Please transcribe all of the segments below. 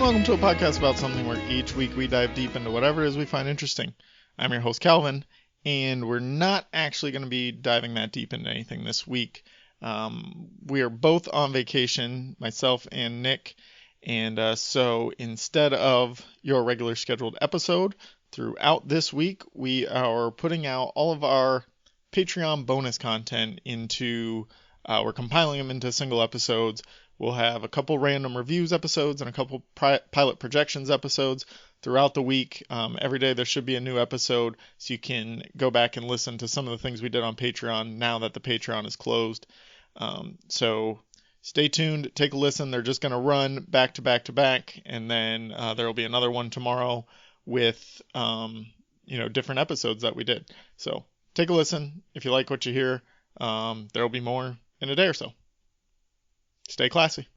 welcome to a podcast about something where each week we dive deep into whatever it is we find interesting. I'm your host, Calvin, and we're not actually going to be diving that deep into anything this week. We are both on vacation, myself and Nick, and so instead of your regular scheduled episode, throughout this week, we are putting out all of our Patreon bonus content we're compiling them into single episodes. We'll have a couple random reviews episodes and a couple pilot projections episodes throughout the week. Every day there should be a new episode, so you can go back and listen to some of the things we did on Patreon now that the Patreon is closed. So stay tuned, take a listen. They're just going to run back to back to back, and then there will be another one tomorrow with different episodes that we did. So take a listen. If you like what you hear, there will be more in a day or so. Stay classy.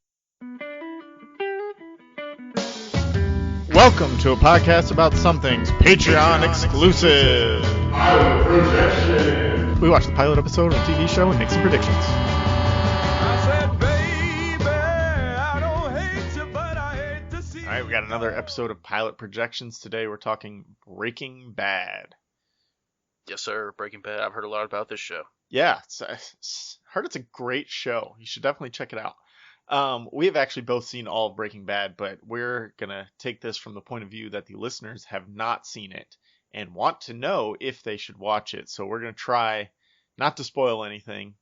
Welcome to a podcast about something's Patreon exclusive. Pilot projection. We watch the pilot episode of a TV show and make some predictions. I said, baby, I don't hate you, but I hate to see you. All right, we got another episode of pilot projections. Today we're talking Breaking Bad. Yes, sir. Breaking Bad. I've heard a lot about this show. Yeah, heard it's a great show. You should definitely check it out. We have actually both seen all of Breaking Bad, but we're going to take this from the point of view that the listeners have not seen it and want to know if they should watch it. So we're going to try not to spoil anything.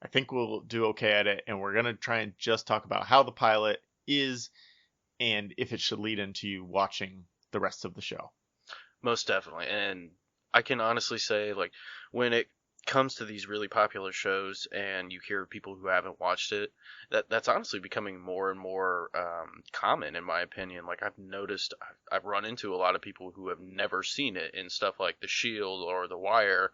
I think we'll do okay at it, and we're going to try and just talk about how the pilot is and if it should lead into you watching the rest of the show. Most definitely. And I can honestly say, when it comes to these really popular shows and you hear people who haven't watched it, that's honestly becoming more and more common, in my opinion. I've noticed, I've run into a lot of people who have never seen it in stuff like The Shield or The Wire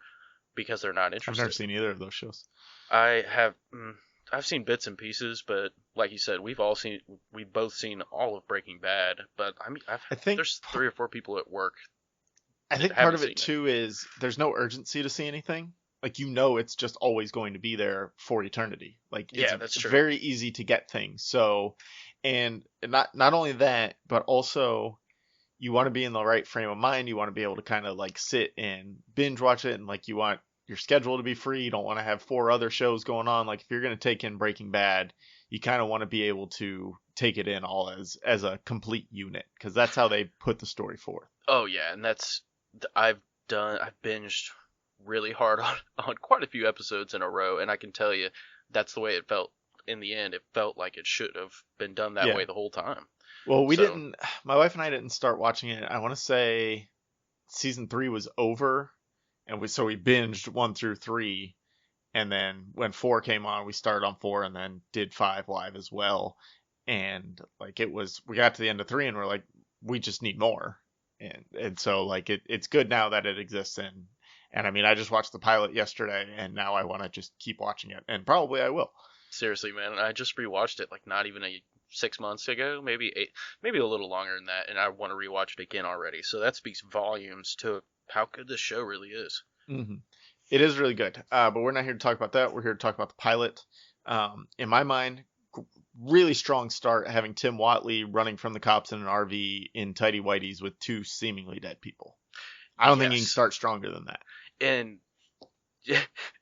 because they're not interested. I've never seen either of those shows. I've seen bits and pieces, but like you said, we've both seen all of Breaking Bad. But I mean, I think there's 3 or 4 people at work. I think part of it too is there's no urgency to see anything. It's just always going to be there for eternity. That's true. Very easy to get things. So, and not only that, but also you want to be in the right frame of mind. You want to be able to kind of sit and binge watch it, and you want your schedule to be free. You don't want to have 4 other shows going on. If you're going to take in Breaking Bad, you kind of want to be able to take it in all as a complete unit, because that's how they put the story forth. Oh yeah, and I've binged really hard on quite a few episodes in a row, and I can tell you that's the way it felt in the end. It felt like it should have been done that way the whole time. Well, my wife and I didn't start watching it. I want to say season 3 was over, and we binged 1 through 3, and then when 4 came on, we started on 4 and then did 5 live as well. And we got to the end of 3 and we're like, we just need more. And so it's good now that it exists. And I mean, I just watched the pilot yesterday, and now I want to just keep watching it, and probably I will. Seriously, man, I just rewatched it not even 6 months ago, maybe 8, maybe a little longer than that, and I want to rewatch it again already. So that speaks volumes to how good this show really is. Mm-hmm. It is really good, but we're not here to talk about that. We're here to talk about the pilot. In my mind, really strong start having Tim Whatley running from the cops in an RV in tighty whities with 2 seemingly dead people. I don't think you can start stronger than that. And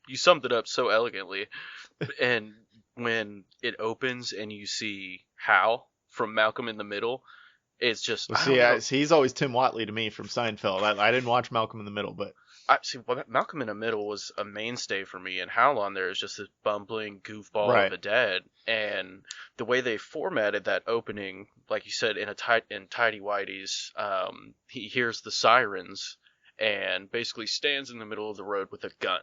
you summed it up so elegantly. And when it opens and you see Hal from Malcolm in the Middle, it's just... he's always Tim Whatley to me from Seinfeld. I didn't watch Malcolm in the Middle, but... Malcolm in the Middle was a mainstay for me, and Hal on there is just this bumbling goofball of a dad. And the way they formatted that opening, like you said, in tidy whities, he hears the sirens and basically stands in the middle of the road with a gun.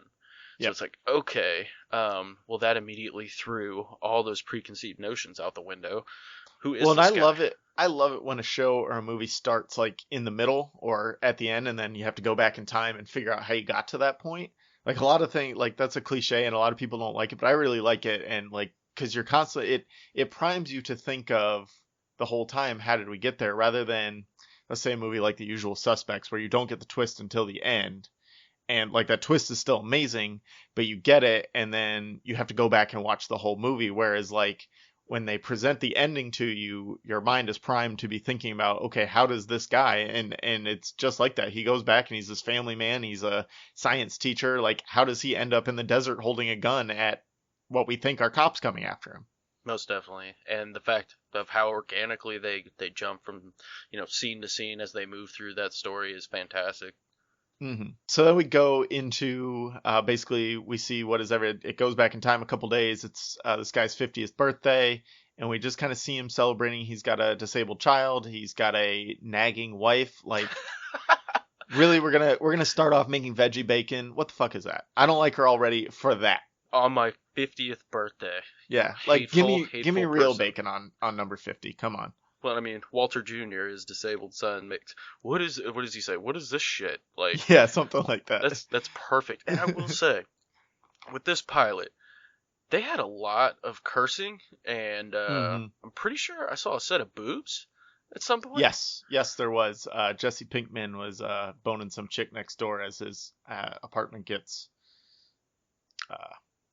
So it's okay, well, that immediately threw all those preconceived notions out the window. Who is this guy? I love it when a show or a movie starts in the middle or at the end, and then you have to go back in time and figure out how you got to that point. A lot of things, that's a cliche, and a lot of people don't like it, but I really like it, and because you're constantly, it primes you to think of the whole time, how did we get there, rather than, let's say, a movie like The Usual Suspects, where you don't get the twist until the end, and that twist is still amazing, but you get it, and then you have to go back and watch the whole movie, whereas when they present the ending to you, your mind is primed to be thinking about, okay, how does this guy, and it's just like that. He goes back and he's this family man. He's a science teacher. Like, how does he end up in the desert holding a gun at what we think are cops coming after him? Most definitely. And the fact of how organically they jump from, scene to scene as they move through that story is fantastic. Mm-hmm. So then we go into basically we see it goes back in time a couple days. It's this guy's 50th birthday, and we just kind of see him celebrating. He's got a disabled child. He's got a nagging wife. Like, really, we're gonna start off making veggie bacon. What the fuck is that? I don't like her already for that. On my 50th birthday. Yeah, like give me real person. bacon on number 50. Come on. Well, I mean, Walter Jr., his disabled son, makes what does he say? What is this shit? Like, yeah, something like that. That's perfect. And I will say, with this pilot, they had a lot of cursing, and I'm pretty sure I saw a set of boobs at some point. Yes, there was. Jesse Pinkman was boning some chick next door as his apartment gets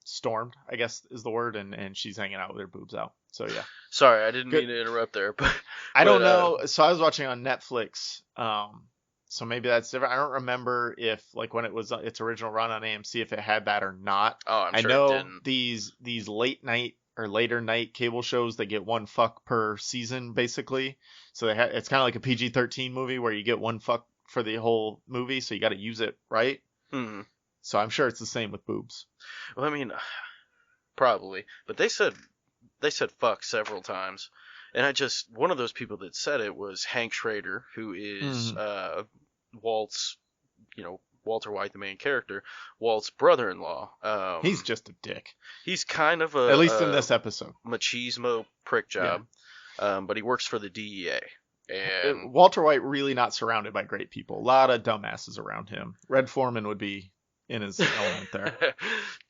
stormed, I guess is the word, and she's hanging out with her boobs out. So yeah. Sorry, I didn't mean to interrupt there, but I don't know. So I was watching on Netflix. So maybe that's different. I don't remember if, like, when it was its original run on AMC, if it had that or not. Oh, I'm sure I know it didn't. these late night or later night cable shows, they get one fuck per season basically. So it's kind of like a PG-13 movie where you get one fuck for the whole movie, so you got to use it right. Mm-hmm. So I'm sure it's the same with boobs. Well, I mean, probably, but they said fuck several times, and one of those people that said it was Hank Schrader, who is Walt's, Walter White, the main character, Walt's brother-in-law. He's just a dick. He's kind of at least in this episode, machismo prick job, but he works for the DEA. And Walter White really not surrounded by great people. A lot of dumbasses around him. Red Foreman would be in his element there.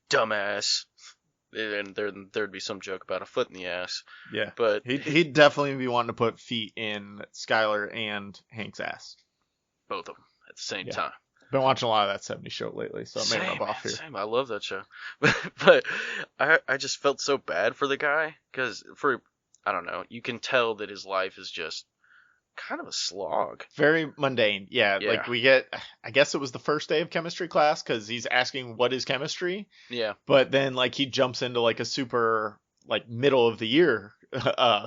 Dumbass. And there'd be some joke about a foot in the ass. Yeah, but he'd definitely be wanting to put feet in Skylar and Hank's ass. Both of them at the same time. Been watching a lot of that 70s show lately, so I may rub off here. Same, I love that show. But I just felt so bad for the guy, because I don't know, you can tell that his life is just kind of a slog. Very mundane. Yeah, like we get, I guess it was the first day of chemistry class, because he's asking what is chemistry. Yeah. But then like he jumps into like a super like middle of the year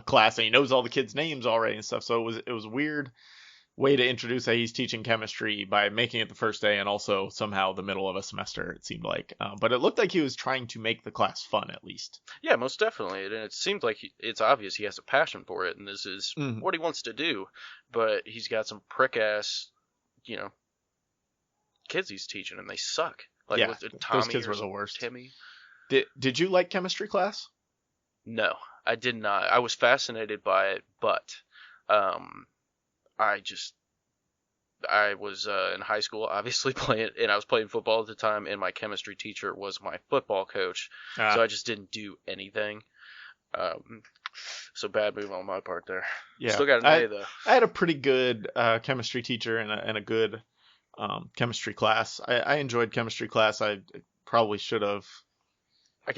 class, and he knows all the kids' names already and stuff. So it was a weird way to introduce that he's teaching chemistry by making it the first day and also somehow the middle of a semester, it seemed like. But it looked like he was trying to make the class fun, at least. Yeah, most definitely. And it seemed like it's obvious he has a passion for it, and this is what he wants to do. But he's got some prick-ass, kids he's teaching, and they suck. Like, yeah, with Tommy, those kids were the worst. Timmy. Did you like chemistry class? No, I did not. I was fascinated by it, but I was in high school, obviously, and I was playing football at the time, and my chemistry teacher was my football coach, so I just didn't do anything. So bad move on my part there. Yeah. Still got an A, though. I had a pretty good chemistry teacher and a good chemistry class. I enjoyed chemistry class. I probably should have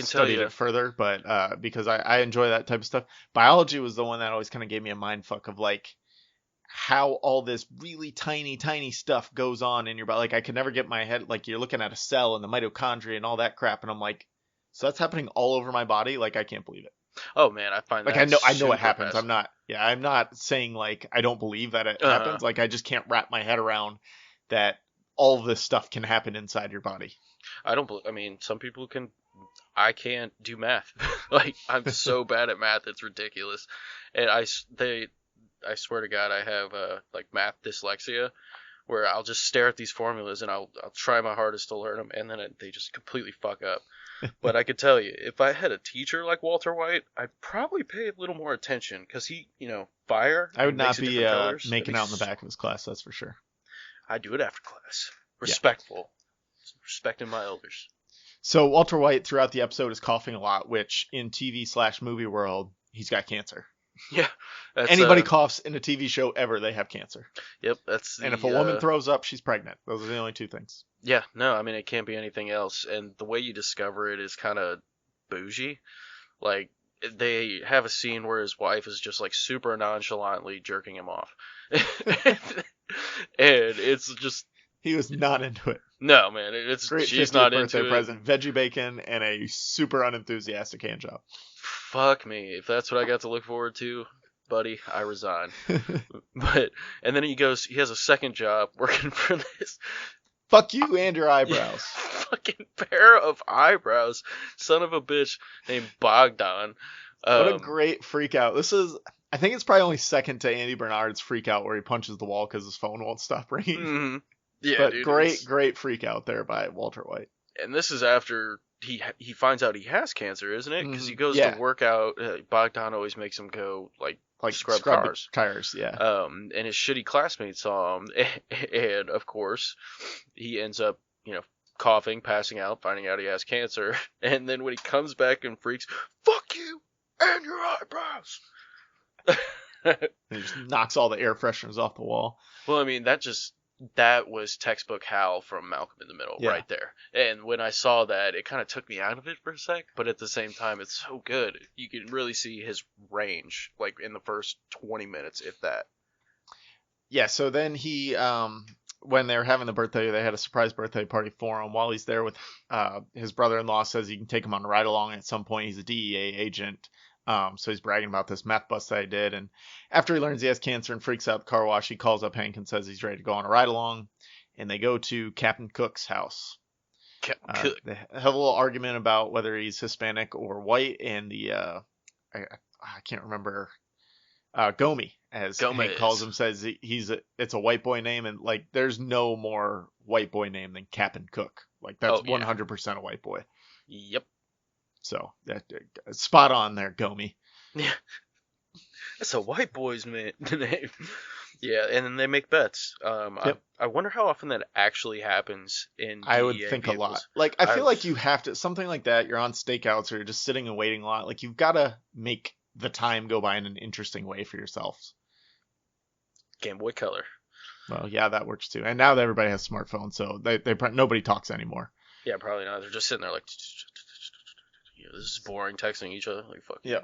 studied it further, but because I enjoy that type of stuff. Biology was the one that always kind of gave me a mind fuck of like how all this really tiny stuff goes on in your body. Like I could never get my head, like you're looking at a cell and the mitochondria and all that crap, and I'm like, so that's happening all over my body? Like I can't believe it. Oh man, I find like that I know it happens. Fascinating. I'm not saying like I don't believe that it happens. Like I just can't wrap my head around that all this stuff can happen inside your body. I mean, some people can. I can't do math. Like I'm so bad at math, it's ridiculous. And I swear to God, I have like math dyslexia, where I'll just stare at these formulas and I'll try my hardest to learn them, and then they just completely fuck up. But I could tell you, if I had a teacher like Walter White, I'd probably pay a little more attention, because he, fire. I would not be making out in the back of his class, that's for sure. I do it after class. Respectful. Yeah. Respecting my elders. So Walter White throughout the episode is coughing a lot, which in TV/movie world, he's got cancer. Yeah. Anybody coughs in a TV show ever, they have cancer. Yep. And if a woman throws up, she's pregnant. Those are the only two things. Yeah. No, I mean, it can't be anything else. And the way you discover it is kind of bougie. Like, they have a scene where his wife is just like super nonchalantly jerking him off. And it's just, He was not into it. no, man, it's Great she's 50th not birthday into it. present, veggie bacon, and a super unenthusiastic hand job. Fuck me. If that's what I got to look forward to, buddy, I resign. And then he has a second job working for this Fuck you and your eyebrows. fucking pair of eyebrows, son of a bitch named Bogdan. What a great freak out. I think it's probably only second to Andy Bernard's freak out where he punches the wall because his phone won't stop ringing. Mm-hmm. Yeah, but dude, great freak out there by Walter White. And this is after he finds out he has cancer, isn't it? Because he goes Yeah. to work out. Bogdan always makes him go like scrub cars. Tires, yeah. And his shitty classmates saw him, and of course, he ends up, coughing, passing out, finding out he has cancer, and then when he comes back and freaks, fuck you and your eyebrows. He just knocks all the air fresheners off the wall. Well, I mean, that was textbook Hal from Malcolm in the Middle right there. And when I saw that, it kind of took me out of it for a sec, but at the same time, it's so good. You can really see his range, like, in the first 20 minutes, if that. Yeah, so then he, when they were having the birthday, they had a surprise birthday party for him. While he's there with his brother-in-law says he can take him on a ride-along at some point. He's a DEA agent. So he's bragging about this meth bust that he did. And after he learns he has cancer and freaks out the car wash, he calls up Hank and says he's ready to go on a ride along. And they go to Captain Cook's house. Captain Cook. They have a little argument about whether he's Hispanic or white. And I can't remember, Gomi, as Hank calls him, says it's a white boy name. And like, there's no more white boy name than Captain Cook. Like, that's 100% a white boy. Yep. So that spot on there, Gomi. Yeah, that's a white boy's name. Yeah, and then they make bets. I wonder how often that actually happens in DEA I would think vehicles. a lot. Like, I feel like you have to, something like that, you're on stakeouts or you're just sitting and waiting a lot. Like, you've got to make the time go by in an interesting way for yourselves. Game Boy Color. Well, yeah, that works too. And now that everybody has smartphones, so nobody talks anymore. Yeah, probably not. They're just sitting there like, this is boring, texting each other. Like, fuck. Yeah.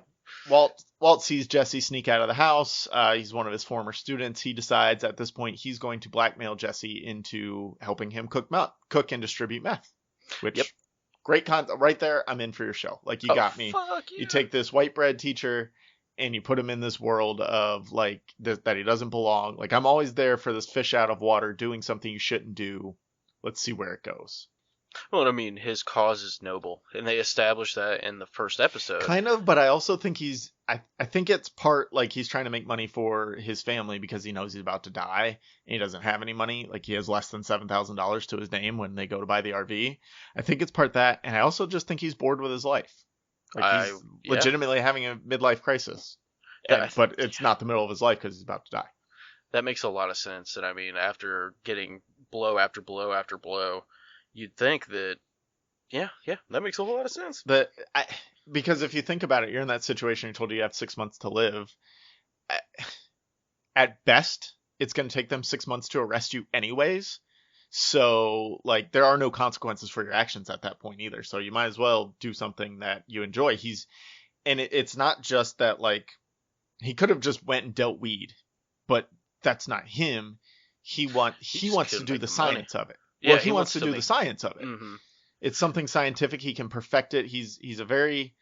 Walt sees Jesse sneak out of the house. He's one of his former students. He decides at this point he's going to blackmail Jesse into helping him cook and distribute meth. Which, great content right there. I'm in for your show. Like, you got me. Fuck yeah. You take this white bread teacher and you put him in this world of like that he doesn't belong. Like, I'm always there for this fish out of water doing something you shouldn't do. Let's see where it goes. Well, I mean, his cause is noble, and they established that in the first episode. Kind of, but I also think I think it's part like he's trying to make money for his family because he knows he's about to die and he doesn't have any money. Like, he has less than $7,000 to his name when they go to buy the RV. I think it's part that, and I also just think he's bored with his life. Like, he's legitimately having a midlife crisis. But it's not the middle of his life because he's about to die. That makes a lot of sense. And I mean, after getting blow after blow after blow, you'd think that, that makes a whole lot of sense. Because if you think about it, you're in that situation, you're told you have 6 months to live. At best, it's going to take them 6 months to arrest you anyways. So, like, there are no consequences for your actions at that point either. So you might as well do something that you enjoy. It's not just that, like, he could have just went and dealt weed, but that's not him. He wants to do the science of it. Yeah, well, he wants to do the science of it. Mm-hmm. It's something scientific. He can perfect it. He's a very,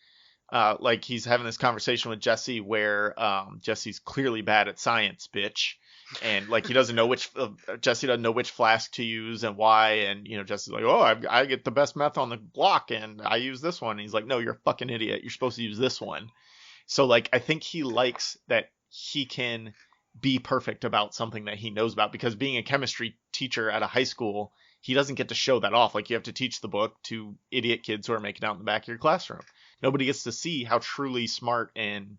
like, he's having this conversation with Jesse where Jesse's clearly bad at science, bitch. And, like, he doesn't know Jesse doesn't know which flask to use and why. And, Jesse's like, oh, I get the best meth on the block and I use this one. And he's like, no, you're a fucking idiot. You're supposed to use this one. So, like, I think he likes that he can be perfect about something that he knows about, because being a chemistry teacher at a high school, he doesn't get to show that off. Like, you have to teach the book to idiot kids who are making out in the back of your classroom. Nobody gets to see how truly smart and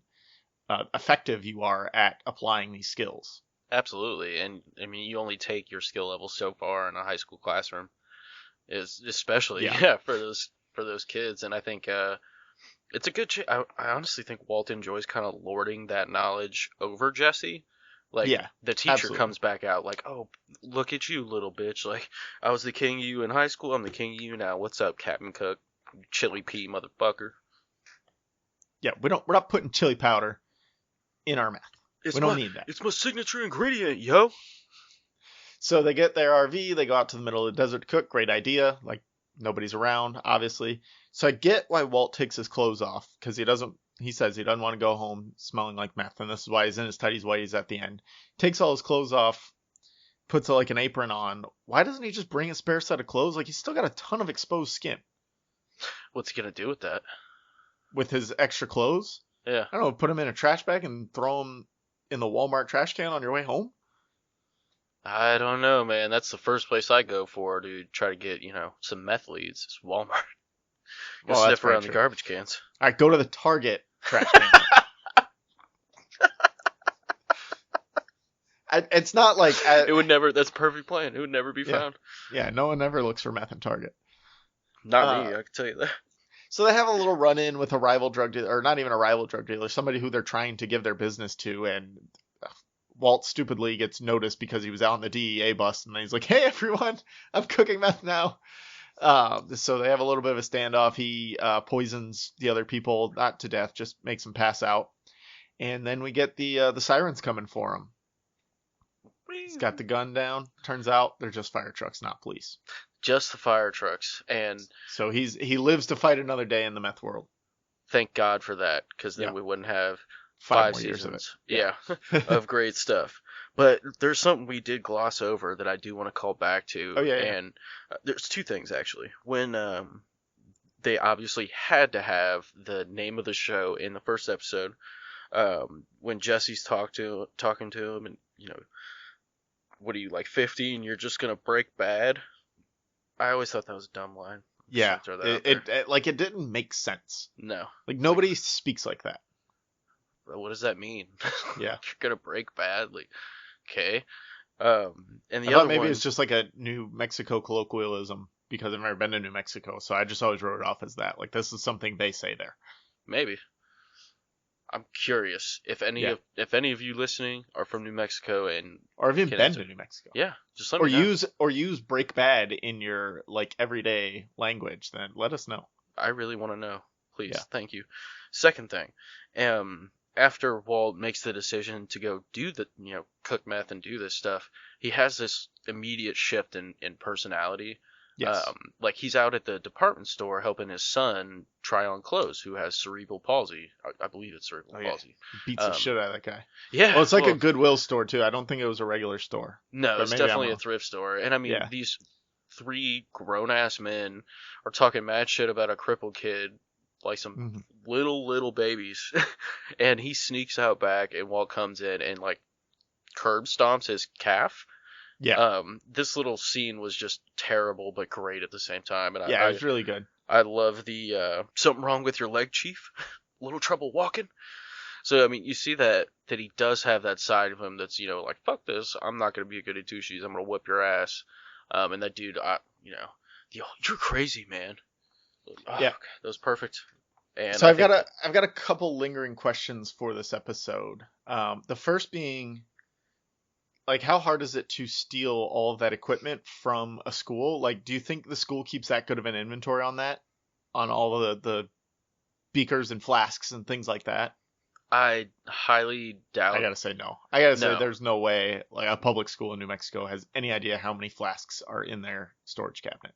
effective you are at applying these skills. Absolutely. And I mean, you only take your skill level so far in a high school classroom, especially for those kids. And I think it's a good I honestly think Walt enjoys kind of lording that knowledge over Jesse. Like, the teacher absolutely. comes back out like, oh, look at you, little bitch. Like, I was the king of you in high school. I'm the king of you now. What's up, Captain Cook? Chili pea motherfucker. Yeah, we're not putting chili powder in our meth. We don't need that. It's my signature ingredient, yo. So they get their RV, they go out to the middle of the desert to cook. Great idea. Like, nobody's around, obviously. So I get why Walt takes his clothes off, because he says he doesn't want to go home smelling like meth, and this is why he's in his tighties whities at the end. Takes all his clothes off, puts like an apron on. Why doesn't he just bring a spare set of clothes? Like, he's still got a ton of exposed skin. What's he gonna do with that? With his extra clothes? Yeah. I don't know, put them in a trash bag and throw them in the Walmart trash can on your way home? I don't know, man. That's the first place I go for to try to get, some meth leads. It's Walmart. Go Well, that's sniff around very the true. garbage cans. All right, go to the Target trash can. It's not like... It would never... That's a perfect plan. It would never be found. Yeah, no one ever looks for meth in Target. Not me, I can tell you that. So they have a little run-in with a rival drug dealer, or not even a rival drug dealer, somebody who they're trying to give their business to, and Walt stupidly gets noticed because he was out on the DEA bus, and he's like, hey, everyone, I'm cooking meth now. So they have a little bit of a standoff. He poisons the other people, not to death, just makes them pass out. And then we get the sirens coming for him. He's got the gun down. Turns out they're just fire trucks, not police. Just the fire trucks. And so he lives to fight another day in the meth world. Thank God for that, because then we wouldn't have 5 more years of it. Yeah, of great stuff. But there's something we did gloss over that I do want to call back to. Oh, yeah. And there's two things, actually. When they obviously had to have the name of the show in the first episode, when Jesse's talking to him, and, what are you, like 50 and you're just going to break bad? I always thought that was a dumb line. Yeah, it didn't make sense. No. Like, nobody speaks like that. What does that mean? Yeah. You're going to break bad? Like, okay. And the I other thought maybe one, it's just like a New Mexico colloquialism because I've never been to New Mexico, so I just always wrote it off as that. Like, this is something they say there. Maybe. I'm curious if any of you listening are from New Mexico or have you been to New Mexico? Yeah, just let me know. Use break bad in your like everyday language. Then let us know. I really want to know. Please, Yeah. Thank you. Second thing, after Walt makes the decision to go do the cook meth and do this stuff, he has this immediate shift in personality. Yes. Like he's out at the department store helping his son try on clothes who has cerebral palsy. I believe it's cerebral palsy. He beats the shit out of that guy. Yeah. Well, it's like a Goodwill store too. I don't think it was a regular store. No, it's definitely a thrift store. And I mean, these 3 grown-ass men are talking mad shit about a crippled kid, like some little babies. And he sneaks out back, and Walt comes in and like curb stomps his calf. Yeah. This little scene was just terrible, but great at the same time. And it was really good. I love the something wrong with your leg, Chief? A little trouble walking? So, I mean, you see that he does have that side of him that's, like, fuck this. I'm not going to be a goody two-shoes. I'm going to whip your ass. And that dude, you're crazy, man. Oh, yeah. That was perfect. And so I've got a couple lingering questions for this episode. The first being, like, how hard is it to steal all of that equipment from a school? Like, do you think the school keeps that good of an inventory on that? On all of the beakers and flasks and things like that? I highly doubt. I gotta say no. I gotta say there's no way like a public school in New Mexico has any idea how many flasks are in their storage cabinet.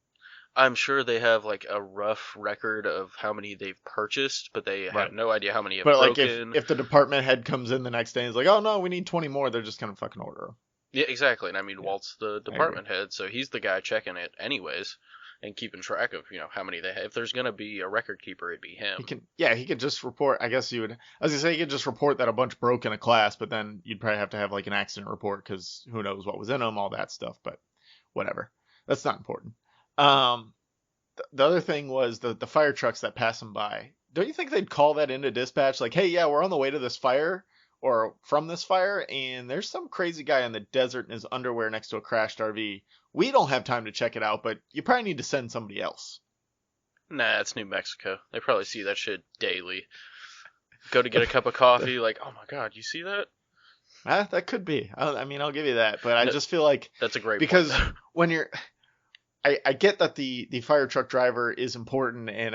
I'm sure they have like a rough record of how many they've purchased, but they have no idea how many have broken. Like if the department head comes in the next day and is like, oh no, we need 20 more, they're just gonna fucking order them. Yeah, exactly. And I mean, Walt's the department head, so he's the guy checking it anyways and keeping track of, how many they have. If there's gonna be a record keeper, it'd be him. He could just report. I guess you would. I was gonna say he could just report that a bunch broke in a class, but then you'd probably have to have like an accident report because who knows what was in them, all that stuff. But whatever, that's not important. The other thing was the fire trucks that pass them by. Don't you think they'd call that into dispatch? Like, hey, yeah, we're on the way to this fire or from this fire, and there's some crazy guy in the desert in his underwear next to a crashed RV. We don't have time to check it out, but you probably need to send somebody else. Nah, it's New Mexico. They probably see that shit daily. Go to get a cup of coffee, like, oh my god, you see that? That could be. I mean, I'll give you that, but I just feel like that's a great because point. when you're, I get that the fire truck driver is important, and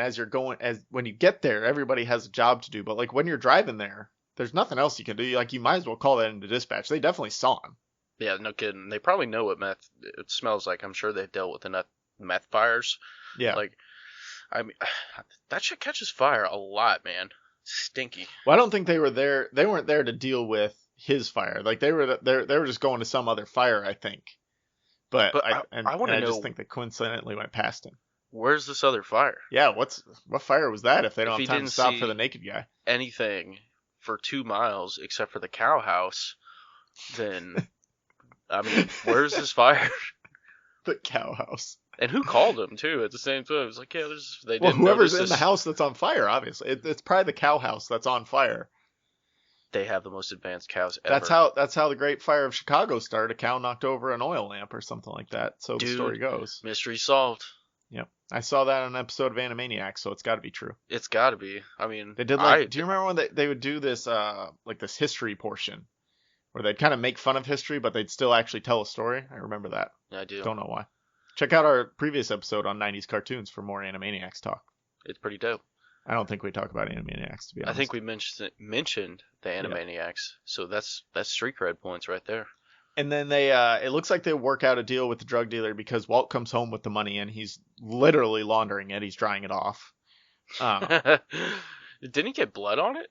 when you get there, everybody has a job to do. But like when you're driving there, there's nothing else you can do. Like you might as well call that into dispatch. They definitely saw him. Yeah, no kidding. They probably know what meth it smells like. I'm sure they've dealt with enough meth fires. Yeah. Like, I mean, that shit catches fire a lot, man. Stinky. Well, I don't think they were there. They weren't there to deal with his fire. Like they were just going to some other fire, I think. But I want to know. I just think they coincidentally went past him. Where's this other fire? Yeah, what fire was that? If they don't have time to stop for the naked guy. Anything for 2 miles except for the cow house, then I mean, where's this fire? The cow house. And who called him too at the same time? It was like, yeah, they didn't. Well, whoever's in the house that's on fire, obviously, it's probably the cow house that's on fire. They have the most advanced cows ever. That's how the Great Fire of Chicago started. A cow knocked over an oil lamp or something like that. So the story goes. Mystery solved. Yep, I saw that on an episode of Animaniacs, so it's got to be true. It's got to be. I mean, they did do you remember when they would do this like this history portion where they'd kind of make fun of history, but they'd still actually tell a story? I remember that. I do. Don't know why. Check out our previous episode on 90s cartoons for more Animaniacs talk. It's pretty dope. I don't think we talk about Animaniacs, to be honest. I think we mentioned the Animaniacs, so that's street cred points right there. And then they it looks like they work out a deal with the drug dealer because Walt comes home with the money and he's literally laundering it. He's drying it off. Didn't he get blood on it?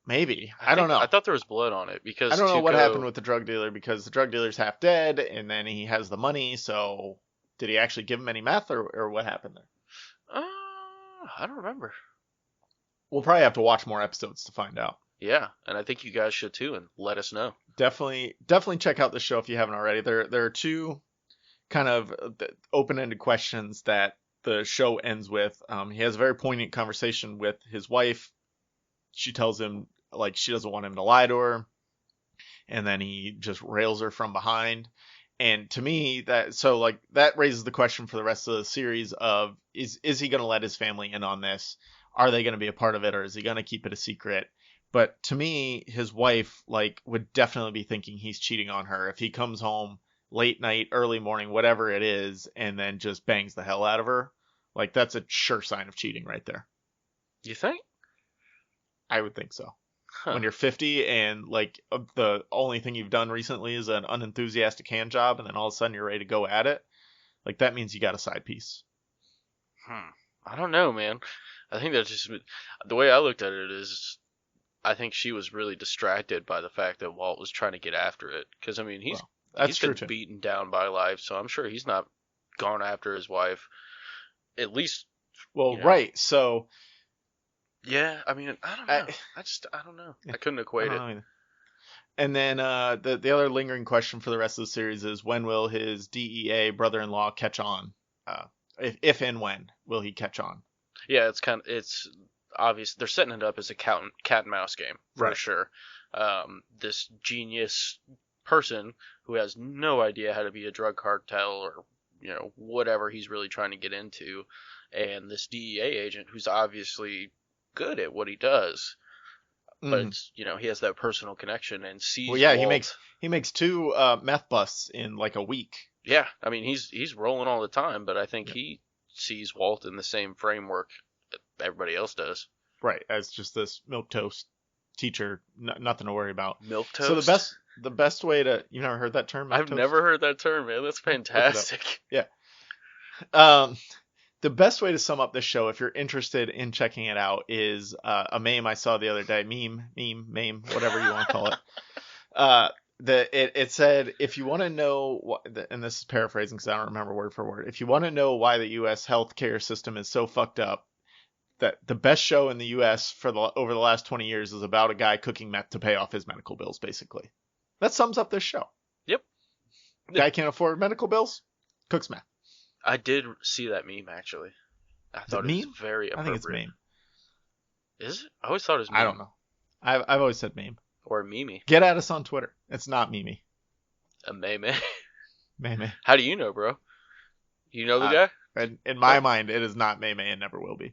Maybe. I don't know. I thought there was blood on it because I don't know what happened with the drug dealer because the drug dealer's half dead and then he has the money. So did he actually give him any meth or what happened there? I don't remember. We'll probably have to watch more episodes to find out. Yeah, and I think you guys should too, and let us know. Definitely check out the show if you haven't already. There are two kind of open-ended questions that the show ends with. He has a very poignant conversation with his wife. She tells him like she doesn't want him to lie to her, and then he just rails her from behind. And to me, that raises the question for the rest of the series of is he going to let his family in on this? Are they going to be a part of it, or is he going to keep it a secret? But to me, his wife would definitely be thinking he's cheating on her if he comes home late night, early morning, whatever it is, and then just bangs the hell out of her. Like that's a sure sign of cheating right there. You think? I would think so. Huh. When you're 50 and like the only thing you've done recently is an unenthusiastic hand job, and then all of a sudden you're ready to go at it, like that means you got a side piece. I don't know, man. I think that's just the way I looked at it is. I think she was really distracted by the fact that Walt was trying to get after it. Because, I mean, he's been beaten down by life, so I'm sure he's not gone after his wife. At least. Well, right. So. Yeah, I mean, I don't know. I don't know. I couldn't equate it. Either. And then the other lingering question for the rest of the series is when will his DEA brother-in-law catch on? If and when will he catch on? Yeah, it's obvious they're setting it up as a cat and mouse game for sure. This genius person who has no idea how to be a drug cartel or whatever he's really trying to get into, and this DEA agent who's obviously good at what he does, but he has that personal connection and sees. Well, yeah, Walt. he makes 2 meth busts in like a week. Yeah, I mean he's rolling all the time, but I think he sees Walt in the same framework everybody else does. Right, as just this milquetoast teacher, nothing to worry about. Milquetoast? So the best way to... You've never heard that term? Milquetoast? I've never heard that term, man. That's fantastic. Yeah. The best way to sum up this show, if you're interested in checking it out, is a meme I saw the other day. Meme, whatever you want to call it. It said, if you want to know, and this is paraphrasing because I don't remember word for word, if you want to know why the U.S. healthcare system is so fucked up, that the best show in the U.S. over the last 20 years is about a guy cooking meth to pay off his medical bills, basically. That sums up this show. Yep. Guy can't afford medical bills, cooks meth. I did see that meme, actually. I thought it was very appropriate. I think it's meme. Is it? I always thought it was meme. I don't know. I've always said meme. Or Mimi. Get at us on Twitter. It's not Mimi. A meme. Meme. How do you know, bro? You know the guy? In my mind, it is not Meme and never will be.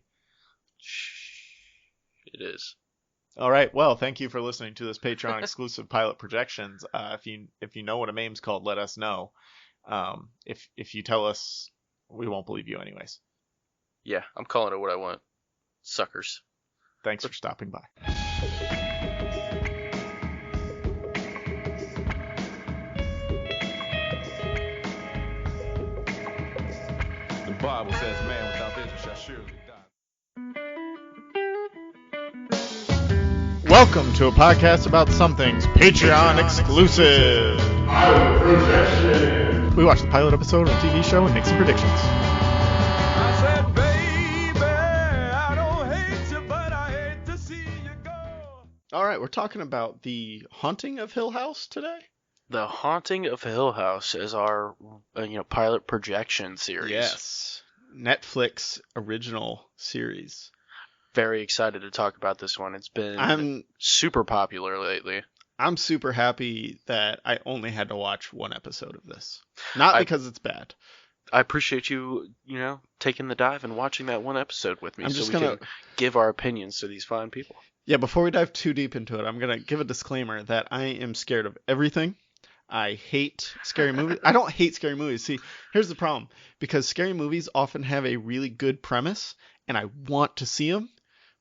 It is. All right. Well, thank you for listening to this Patreon exclusive pilot projections. If you know what a meme's called, let us know. If you tell us we won't believe you anyways. Yeah, I'm calling it what I want. Suckers. Thanks for stopping by. The Bible says, man without vision shall surely die. Welcome to a podcast about something's Patreon exclusive. We watch the pilot episode of a TV show and make some predictions. I said, baby, I don't hate you, but I hate to see you go. All right, we're talking about The Haunting of Hill House today. The Haunting of Hill House is our pilot projection series. Yes. Netflix original series. Very excited to talk about this one. It's been super popular lately. I'm super happy that I only had to watch one episode of this. Not because it's bad. I appreciate you, taking the dive and watching that one episode with me can give our opinions to these fine people. Yeah, before we dive too deep into it, I'm going to give a disclaimer that I am scared of everything. I hate scary movies. I don't hate scary movies. See, here's the problem. Because scary movies often have a really good premise, and I want to see them,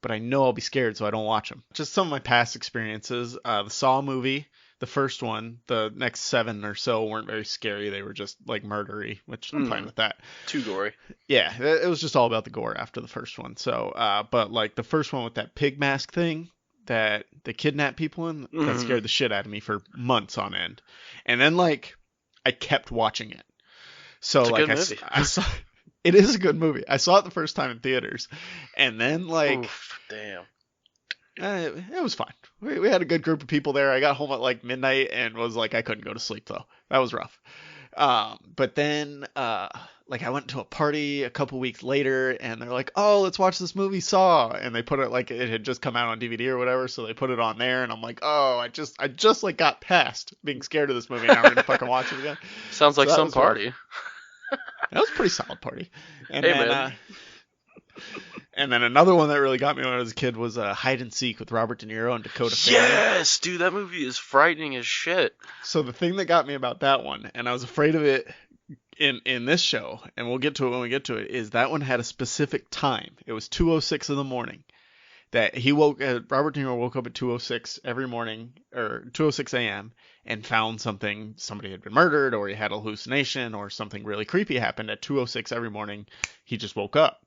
but I know I'll be scared, so I don't watch them. Just some of my past experiences. The Saw movie, the first one, the next 7 or so weren't very scary. They were just like murdery, which I'm fine with that. Too gory. Yeah, it was just all about the gore after the first one. So, but like the first one with that pig mask thing that they kidnap people in, that scared the shit out of me for months on end. And then like I kept watching it. So it's like I saw. It is a good movie. I saw it the first time in theaters, and then like, oof, damn, it was fine. We had a good group of people there. I got home at like midnight and was like, I couldn't go to sleep though. That was rough. But then like I went to a party a couple weeks later, and they're like, oh, let's watch this movie Saw, and they put it like it had just come out on DVD or whatever, so they put it on there, and I'm like, oh, I just like got past being scared of this movie. Now we're gonna fucking watch it again. Sounds like some party. That was a pretty solid party. And hey, then, man. And then another one that really got me when I was a kid was Hide and Seek with Robert De Niro and Dakota Fanning. Yes, dude, that movie is frightening as shit. So the thing that got me about that one, and I was afraid of it in this show, and we'll get to it when we get to it, is that one had a specific time. It was 2:06 in the morning. That Robert De Niro woke up at 2:06 every morning, or 2:06 a.m., and found somebody had been murdered, or he had a hallucination, or something really creepy happened at 2:06 every morning. He just woke up.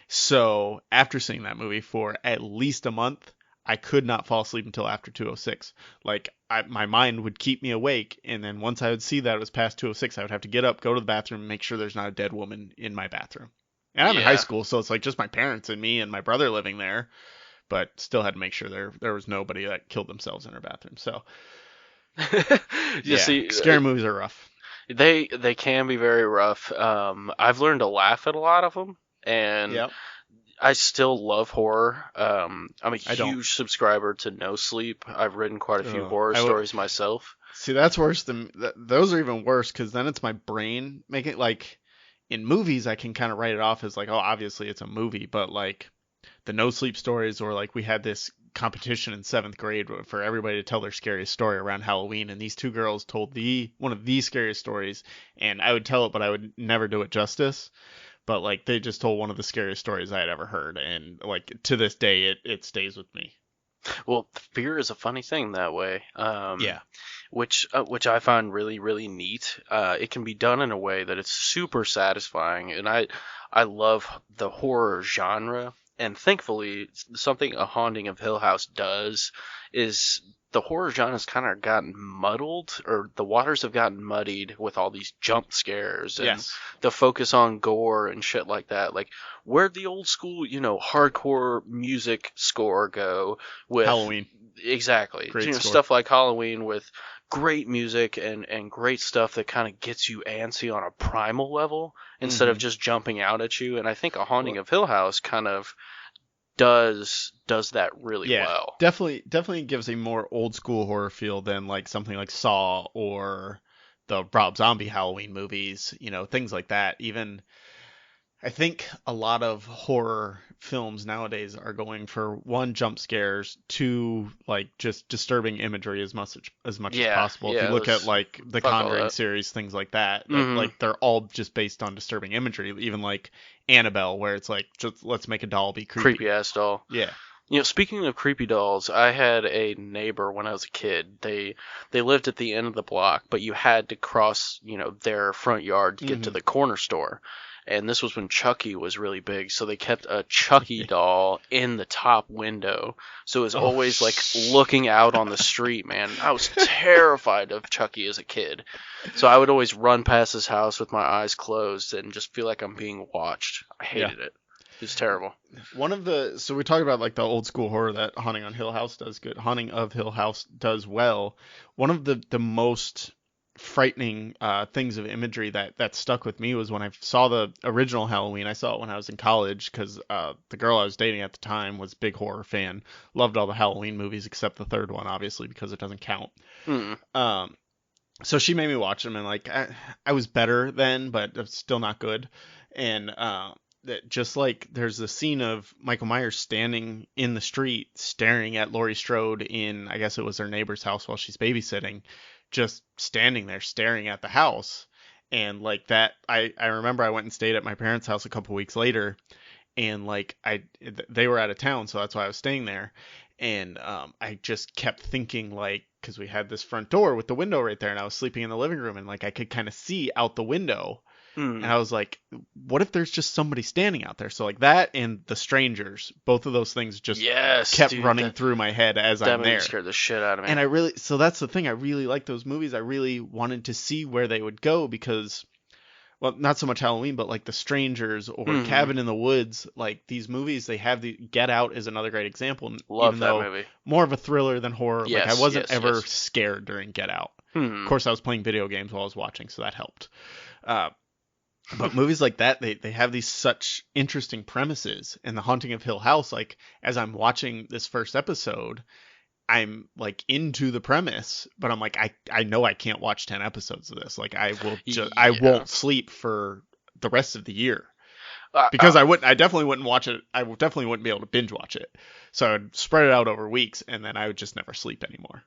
So after seeing that movie for at least a month, I could not fall asleep until after 2:06. Like my mind would keep me awake, and then once I would see that it was past 2:06, I would have to get up, go to the bathroom, and make sure there's not a dead woman in my bathroom. And I'm in high school, so it's like just my parents and me and my brother living there. But still had to make sure there was nobody that killed themselves in her bathroom. So, see, scary movies are rough. They can be very rough. I've learned to laugh at a lot of them, and I still love horror. I'm a huge subscriber to No Sleep. I've written quite a few horror stories myself. See, that's worse than those are even worse, because then it's my brain making like in movies I can kind of write it off as like, oh, obviously it's a movie, but like. The No Sleep stories, or like we had this competition in 7th grade for everybody to tell their scariest story around Halloween, and these two girls told one of the scariest stories, and I would tell it, but I would never do it justice. But like they just told one of the scariest stories I had ever heard, and like to this day it stays with me. Well, fear is a funny thing that way. Which I find really, really neat. It can be done in a way that it's super satisfying, and I love the horror genre. And thankfully, something A Haunting of Hill House does is the horror genre's kind of gotten muddled, or the waters have gotten muddied with all these jump scares and the focus on gore and shit like that. Like, where'd the old school, hardcore music score go with Halloween? Exactly. Great score. Stuff like Halloween with great music and great stuff that kind of gets you antsy on a primal level instead of just jumping out at you. And I think A Haunting of Hill House kind of does that really well. Definitely gives a more old school horror feel than like something like Saw or the Rob Zombie Halloween movies, things like that. Even I think a lot of horror films nowadays are going for one, jump scares, two, like just disturbing imagery as much as Yeah, possible. If you yeah, look at those like the fuck all Conjuring that. series, things like that, Hmm. like they're all just based on disturbing imagery. Even like Annabelle, where it's like just let's make a doll be creepy. Creepy ass doll. Yeah. Speaking of creepy dolls, I had a neighbor when I was a kid. They lived at the end of the block, but you had to cross, their front yard to get to Hmm. the corner store. And this was when Chucky was really big, so they kept a Chucky doll in the top window. So it was Oh. always like looking out on the street, man. I was terrified of Chucky as a kid. So I would always run past his house with my eyes closed and just feel like I'm being watched. I Yeah. hated it. It was terrible. So we talked about like the old school horror that Haunting on Hill House does good. Haunting of Hill House does well. One of the most frightening things of imagery that stuck with me was when I saw the original Halloween. I saw it when I was in college because the girl I was dating at the time was a big horror fan. Loved all the Halloween movies except the third one, obviously, because it doesn't count. Mm. So she made me watch them, and like I was better then, but it's still not good. And that just like there's the scene of Michael Myers standing in the street staring at Laurie Strode in, I guess it was her neighbor's house while she's babysitting, just standing there staring at the house. And like that, I remember I went and stayed at my parents' house a couple weeks later, and like they were out of town, so that's why I was staying there. And I just kept thinking, like, because we had this front door with the window right there, and I was sleeping in the living room, and like I could kind of see out the window, and Mm. I was like, what if there's just somebody standing out there? So like that and The Strangers, both of those things just Yes, kept dude, running through my head as that I'm movie there. scared the shit out of me. And so that's the thing. I really like those movies. I really wanted to see where they would go because, well, not so much Halloween, but like The Strangers or Mhm. Cabin in the Woods, like these movies, they have the Get Out is another great example. Love Even that though movie. more of a thriller than horror. Like I Yes, wasn't yes, ever yes. scared during Get Out. Hmm. Of course, I was playing video games while I was watching, so that helped. But movies like that, they have these such interesting premises. And The Haunting of Hill House, like as I'm watching this first episode, I'm like into the premise, but I'm like I know I can't watch 10 episodes of this. Like I Yeah. won't sleep for the rest of the year Uh, because I definitely wouldn't watch it. I definitely wouldn't be able to binge watch it. So I'd spread it out over weeks, and then I would just never sleep anymore.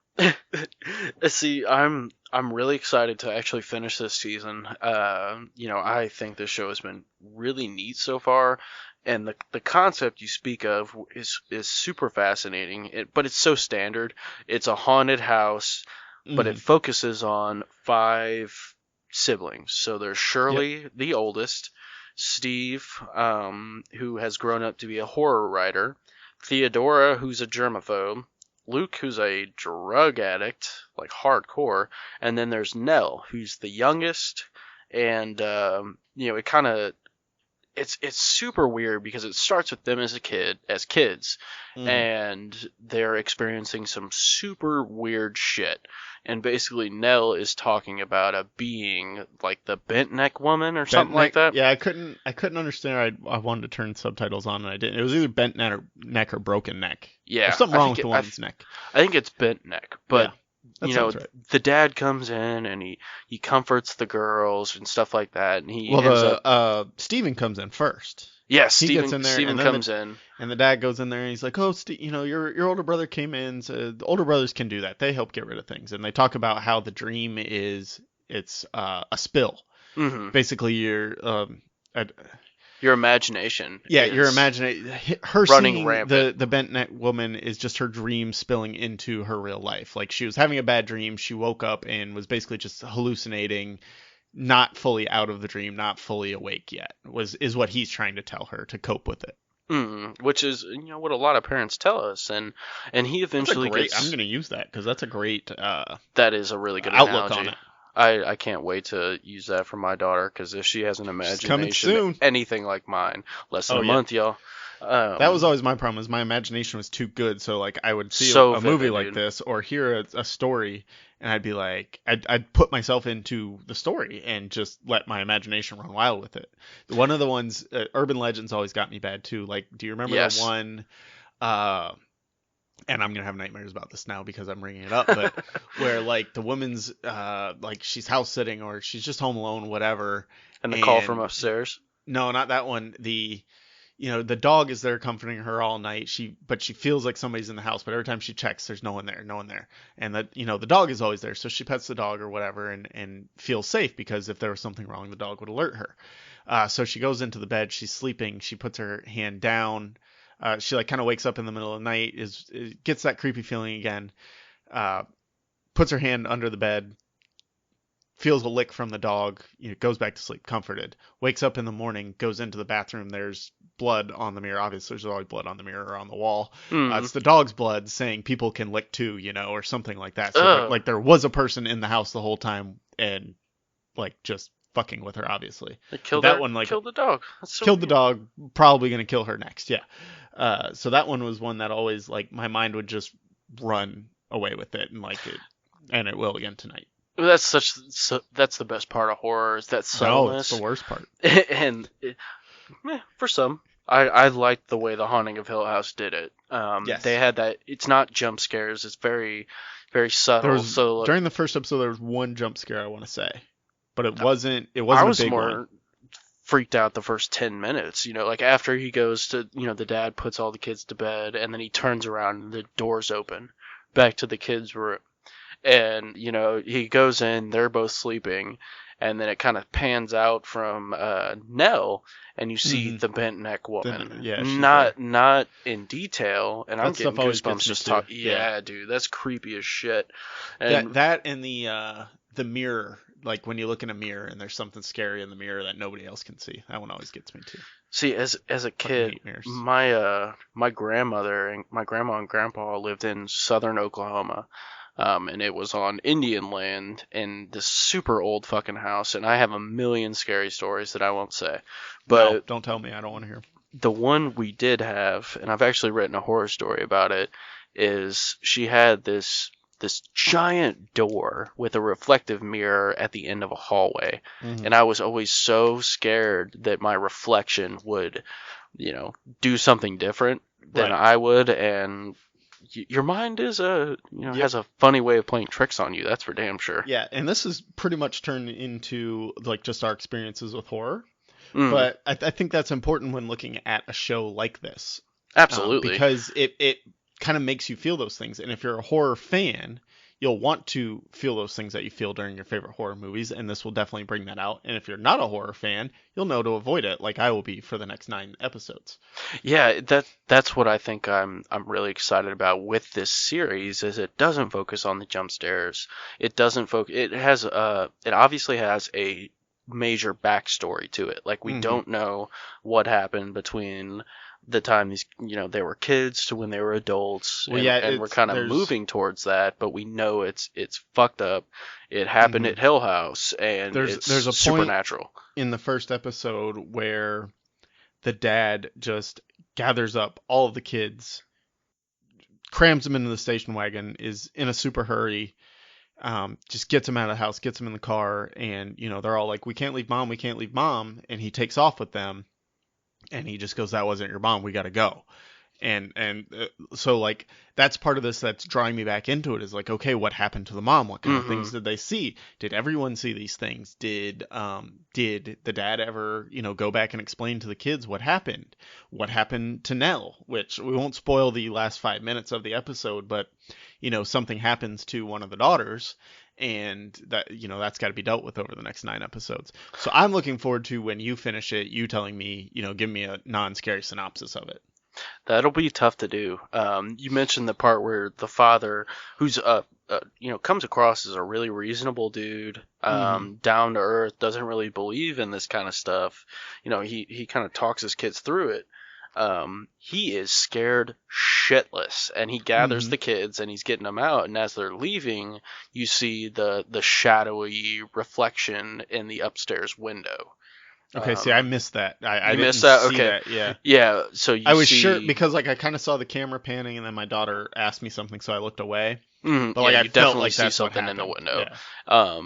See, I'm really excited to actually finish this season. I think this show has been really neat so far, and the concept you speak of is super fascinating. But it's so standard. It's a haunted house, but it focuses on 5 siblings. So there's Shirley, the oldest, Steve, who has grown up to be a horror writer, Theodora, who's a germaphobe, Luke, who's a drug addict, like hardcore, and then there's Nell, who's the youngest, and it kind of it's super weird because it starts with them as kids, Mhm. and they're experiencing some super weird shit. And basically, Nell is talking about a being like the bent neck woman or something like that. Yeah, I couldn't understand. I wanted to turn subtitles on and I didn't. It was either bent neck or broken neck. Yeah, There's something wrong with the woman's neck. I think it's bent neck, but That sounds right. the dad comes in and he comforts the girls and stuff like that, and he ends Well, up. Steven comes in first. Yes, He gets in there, Steven and then comes in. And the dad goes in there and he's like, "Oh, your older brother came in. So the older brothers can do that. They help get rid of things." And they talk about how the dream it's a spill. Hmm. Basically, Your imagination. your is imagination. Her running seeing rampant. the bent neck woman is just her dream spilling into her real life. Like she was having a bad dream. She woke up and was basically just hallucinating, not fully out of the dream, not fully awake yet. Is what he's trying to tell her to cope with it. Which is what a lot of parents tell us, and he eventually gets. I'm going to use that because that's a great That is a really good outlook analogy. on it. I can't wait to use that for my daughter, because if she has an coming imagination soon. anything like mine, less than Oh, a yeah. month, y'all. That was always my problem. Is my imagination was too good. So like I would see So a movie vivid, like dude. this or hear a story, and I'd be like, I'd put myself into the story and just let my imagination run wild with it. One of the ones, Urban Legends always got me bad too. Like, do you remember Yes. the one? And I'm gonna have nightmares about this now because I'm bringing it up, but where like the woman's like she's house sitting or she's just home alone, whatever. And the call from upstairs. No, not that one. The dog is there comforting her all night. But she feels like somebody's in the house, but every time she checks, there's no one there, no one there. And the dog is always there. So she pets the dog or whatever and feels safe because if there was something wrong, the dog would alert her. So she goes into the bed, she's sleeping, she puts her hand down. She like kind of wakes up in the middle of the night, gets that creepy feeling again. Puts her hand under the bed, feels a lick from the dog, goes back to sleep, comforted. Wakes up in the morning, goes into the bathroom. There's blood on the mirror. Obviously, there's always blood on the mirror or on the wall. It's the dog's blood saying people can lick too, or something like that. So like there was a person in the house the whole time and like just fucking with her, obviously. Killed the dog. That's so killed weird. the dog. Probably gonna kill her next. Yeah. So that one was one that always like my mind would just run away with it and it will again tonight. That's the best part of horror is that subtleness. No, it's the worst part. And for some, I liked the way The Haunting of Hill House did it. Yes. They had that. It's not jump scares. It's very, very subtle. During the first episode, there was one jump scare I want to say, but it wasn't. It I wasn't was a big more one. freaked out the first 10 minutes. Like after he goes to, the dad puts all the kids to bed, and then he turns around and the door's open back to the kids' room. And, he goes in, they're both sleeping, and then it kind of pans out from Nell, and you see the bent neck woman. Not in detail, and I'm getting goosebumps just talking. Yeah, dude, that's creepy as shit. And that and the mirror, like when you look in a mirror and there's something scary in the mirror that nobody else can see. That one always gets me too. See, as a kid, my grandmother and my grandma and grandpa lived in southern Oklahoma. And it was on Indian land in this super old fucking house, and I have a million scary stories that I won't say. But no, don't tell me, I don't want to hear. The one we did have, and I've actually written a horror story about it, is she had this giant door with a reflective mirror at the end of a hallway, and I was always so scared that my reflection would, do something different than I would, and your mind is has a funny way of playing tricks on you. That's for damn sure. Yeah, and this is pretty much turned into like just our experiences with horror. But I think that's important when looking at a show like this. Absolutely. Because it kind of makes you feel those things. And if you're a horror fan, you'll want to feel those things that you feel during your favorite horror movies, and this will definitely bring that out. And if you're not a horror fan, you'll know to avoid it, like I will be for the next 9 episodes. Yeah, that's what I think I'm really excited about with this series is it doesn't focus on the jump scares. It doesn't focus. It obviously has a major backstory to it. Like we don't know what happened between the time these they were kids to when they were adults, and we're kind of moving towards that, but we know it's fucked up. It happened at Hill House, and there's a supernatural point in the first episode where the dad just gathers up all of the kids, crams them into the station wagon, is in a super hurry, just gets them out of the house, gets them in the car, and they're all like, we can't leave mom, and he takes off with them. And he just goes, that wasn't your mom, we gotta go. And so like that's part of this that's drawing me back into it is like, okay, what happened to the mom? What kind of things did they see? Did everyone see these things? Did the dad ever go back and explain to the kids what happened? What happened to Nell? Which we won't spoil the last 5 minutes of the episode, but something happens to one of the daughters. And that that's got to be dealt with over the next 9 episodes. So I'm looking forward to when you finish it, you telling me, give me a non-scary synopsis of it. That'll be tough to do. You mentioned the part where the father, who's comes across as a really reasonable dude, down to earth, doesn't really believe in this kind of stuff. He kind of talks his kids through it. He is scared shitless, and he gathers the kids and he's getting them out, and as they're leaving, you see the shadowy reflection in the upstairs window. Okay, see, I missed that. I missed didn't that. see Okay, that, yeah. Yeah. So I was sure because like I kind of saw the camera panning, and then my daughter asked me something, so I looked away. But like I felt like see that's something what in the happened. window. Yeah.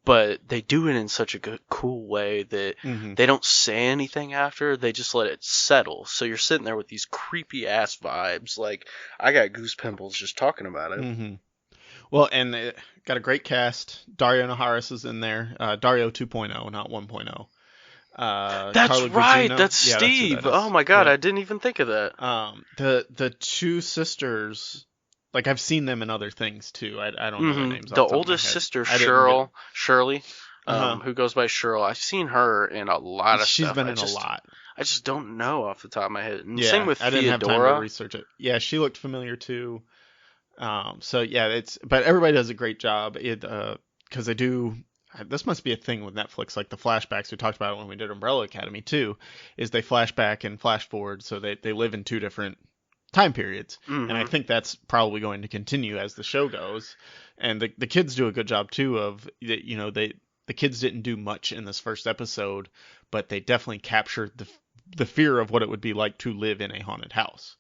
But they do it in such a cool way that they don't say anything after. They just let it settle. So you're sitting there with these creepy ass vibes. Like I got goose pimples just talking about it. Well, and it got a great cast. Dario Naharis is in there. Dario 2.0, not 1.0. That's Carla right. Gugino. That's Yeah, that's who Steve. that is. Oh my God, Yeah. I didn't even think of that. The two sisters, like I've seen them in other things too. I don't know their names off The the top of my oldest head. sister, I didn't really. Shirley, Uh-huh. who goes by Cheryl. I've seen her in a lot of She's stuff. been in a lot. I just don't know off the top of my head. And same Yeah, with I didn't have time to Theodora. research it. Yeah, she looked familiar too. So yeah, but everybody does a great job. Because they do. This must be a thing with Netflix, like the flashbacks we talked about when we did Umbrella Academy too, is they flash back and flash forward, so they live in two different time periods, and I think that's probably going to continue as the show goes. And the kids do a good job too of the kids didn't do much in this first episode, but they definitely captured the fear of what it would be like to live in a haunted house.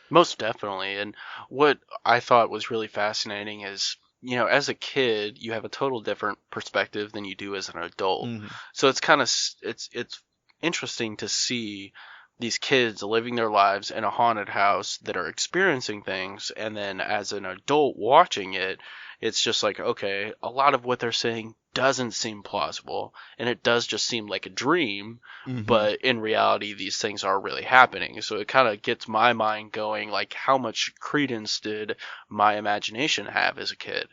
Most definitely. And what I thought was really fascinating is, as a kid, you have a total different perspective than you do as an adult. So it's kind of it's interesting to see these kids living their lives in a haunted house that are experiencing things, and then as an adult watching it, it's just like, okay, a lot of what they're saying doesn't seem plausible, and it does just seem like a dream, but in reality, these things are really happening. So it kind of gets my mind going, like, how much credence did my imagination have as a kid?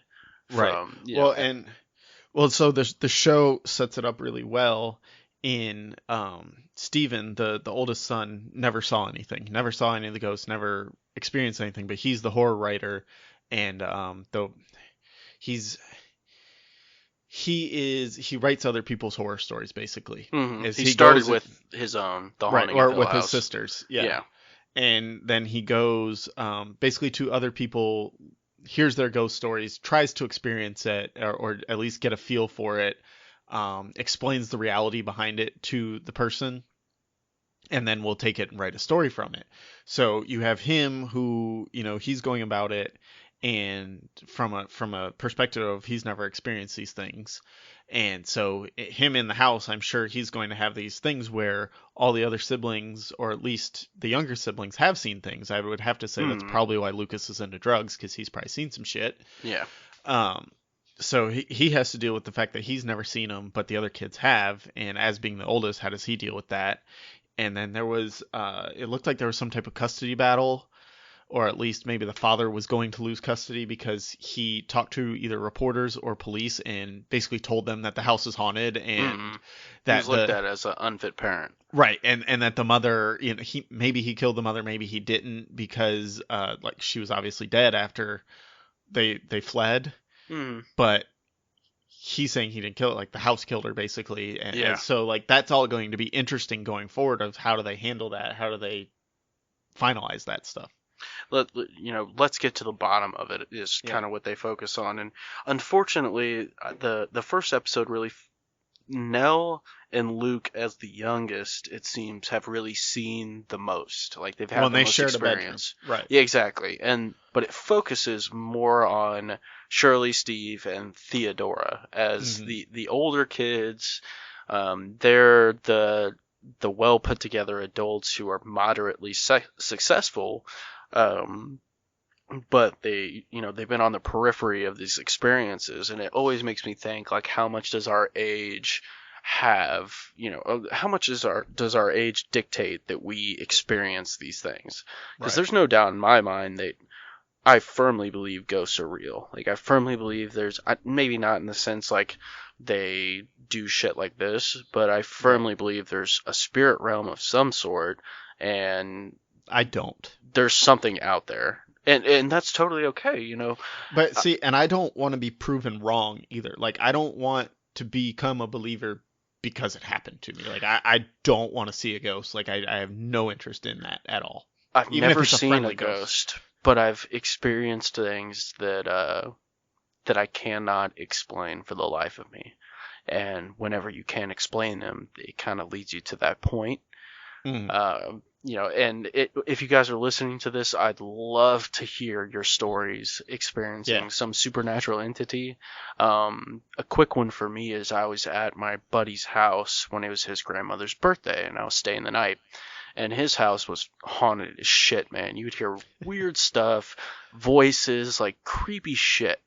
Right. So the show sets it up really well. In Steven, the oldest son, never saw anything, never saw any of the ghosts, never experienced anything, but he's the horror writer, and he writes other people's horror stories basically. He started with his own, The Haunting of Hill with House. his sisters, yeah. And then he goes basically to other people, hears their ghost stories, tries to experience it, or at least get a feel for it, explains the reality behind it to the person, and then we'll take it and write a story from it. So you have him who, he's going about it, and from a perspective of he's never experienced these things. And so him in the house, I'm sure he's going to have these things where all the other siblings, or at least the younger siblings, have seen things. I would have to say that's probably why Lucas is into drugs, because he's probably seen some shit. Yeah. So he has to deal with the fact that he's never seen them, but the other kids have. And as being the oldest, how does he deal with that? And then there was, it looked like there was some type of custody battle, or at least maybe the father was going to lose custody because he talked to either reporters or police and basically told them that the house is haunted, and that he was looked at as an unfit parent. Right, and that the mother, he killed the mother, maybe he didn't, because like she was obviously dead after they fled. But he's saying he didn't kill it, like the house killed her basically. And so like that's all going to be interesting going forward, of how do they handle that? How do they finalize that stuff? Let's get to the bottom of it, is kind of what they focus on. And unfortunately, the first episode really, Nell and Luke, as the youngest, it seems, have really seen the most. Like they've had the most experience. Right. Yeah, exactly. But it focuses more on Shirley, Steve, and Theodora as the older kids. They're the well put together adults who are moderately successful. But they've been on the periphery of these experiences, and it always makes me think, like, how much does our age have, how much does our age dictate that we experience these things? Because there's no doubt in my mind that I firmly believe ghosts are real. Like, I firmly believe there's, maybe not in the sense like they do shit like this, but I firmly believe there's a spirit realm of some sort, and I don't. There's something out there. And that's totally okay, But see, and I don't want to be proven wrong either. Like, I don't want to become a believer because it happened to me. Like, I don't want to see a ghost. Like, I have no interest in that at all. I've never seen a ghost, but I've experienced things that I cannot explain for the life of me. And whenever you can't explain them, it kind of leads you to that point. And if you guys are listening to this, I'd love to hear your stories experiencing some supernatural entity. A quick one for me is I was at my buddy's house when it was his grandmother's birthday, and I was staying the night. And his house was haunted as shit, man. You would hear weird stuff, voices, like creepy shit.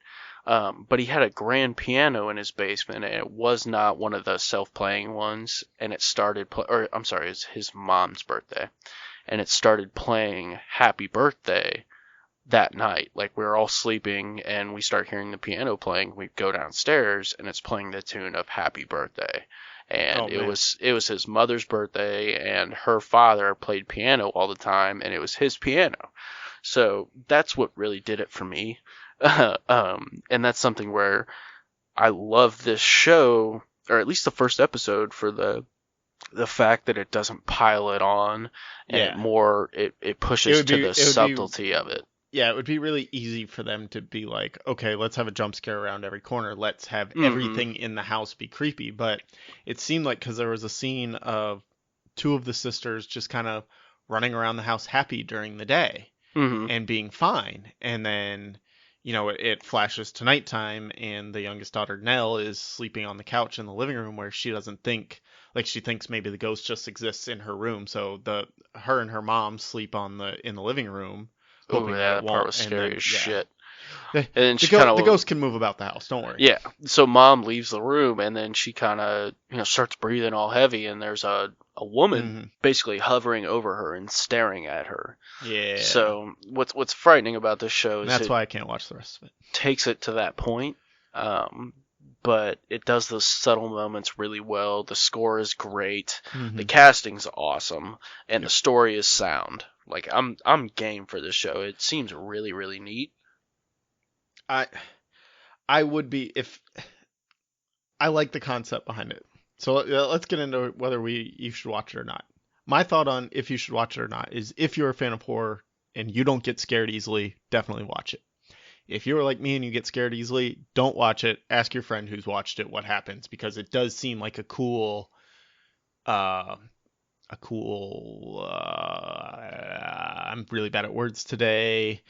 But he had a grand piano in his basement, and it was not one of the self-playing ones. And it started, or I'm sorry, it's his mom's birthday, and it started playing "Happy Birthday" that night. Like, we were all sleeping, and we start hearing the piano playing. We go downstairs, and it's playing the tune of "Happy Birthday." And it was his mother's birthday, and her father played piano all the time, and it was his piano. So that's what really did it for me. And that's something where I love this show, or at least the first episode, for the fact that it doesn't pile it on, and it pushes to the subtlety of it. Yeah, it would be really easy for them to be like, okay, let's have a jump scare around every corner. Let's have everything in the house be creepy. But it seemed like, because there was a scene of two of the sisters just kind of running around the house happy during the day and being fine. And then, it flashes to nighttime, and the youngest daughter, Nell, is sleeping on the couch in the living room, where she doesn't think, like, she thinks maybe the ghost just exists in her room. So her and her mom sleep in the living room. Oh, yeah, that part was scary as shit. And then the ghost can move about the house. Don't worry. Yeah. So mom leaves the room, and then she kind of starts breathing all heavy, and there's a woman basically hovering over her and staring at her. Yeah. So what's frightening about this show is that's why I can't watch the rest of it. Takes it to that point, but it does those subtle moments really well. The score is great. The casting's awesome, and the story is sound. Like, I'm game for this show. It seems really, really neat. I would be if I like the concept behind it. So let's get into whether you should watch it or not. My thought on if you should watch it or not is, if you're a fan of horror and you don't get scared easily, definitely watch it. If you're like me and you get scared easily, don't watch it. Ask your friend who's watched it what happens, because it does seem like a cool I'm really bad at words today.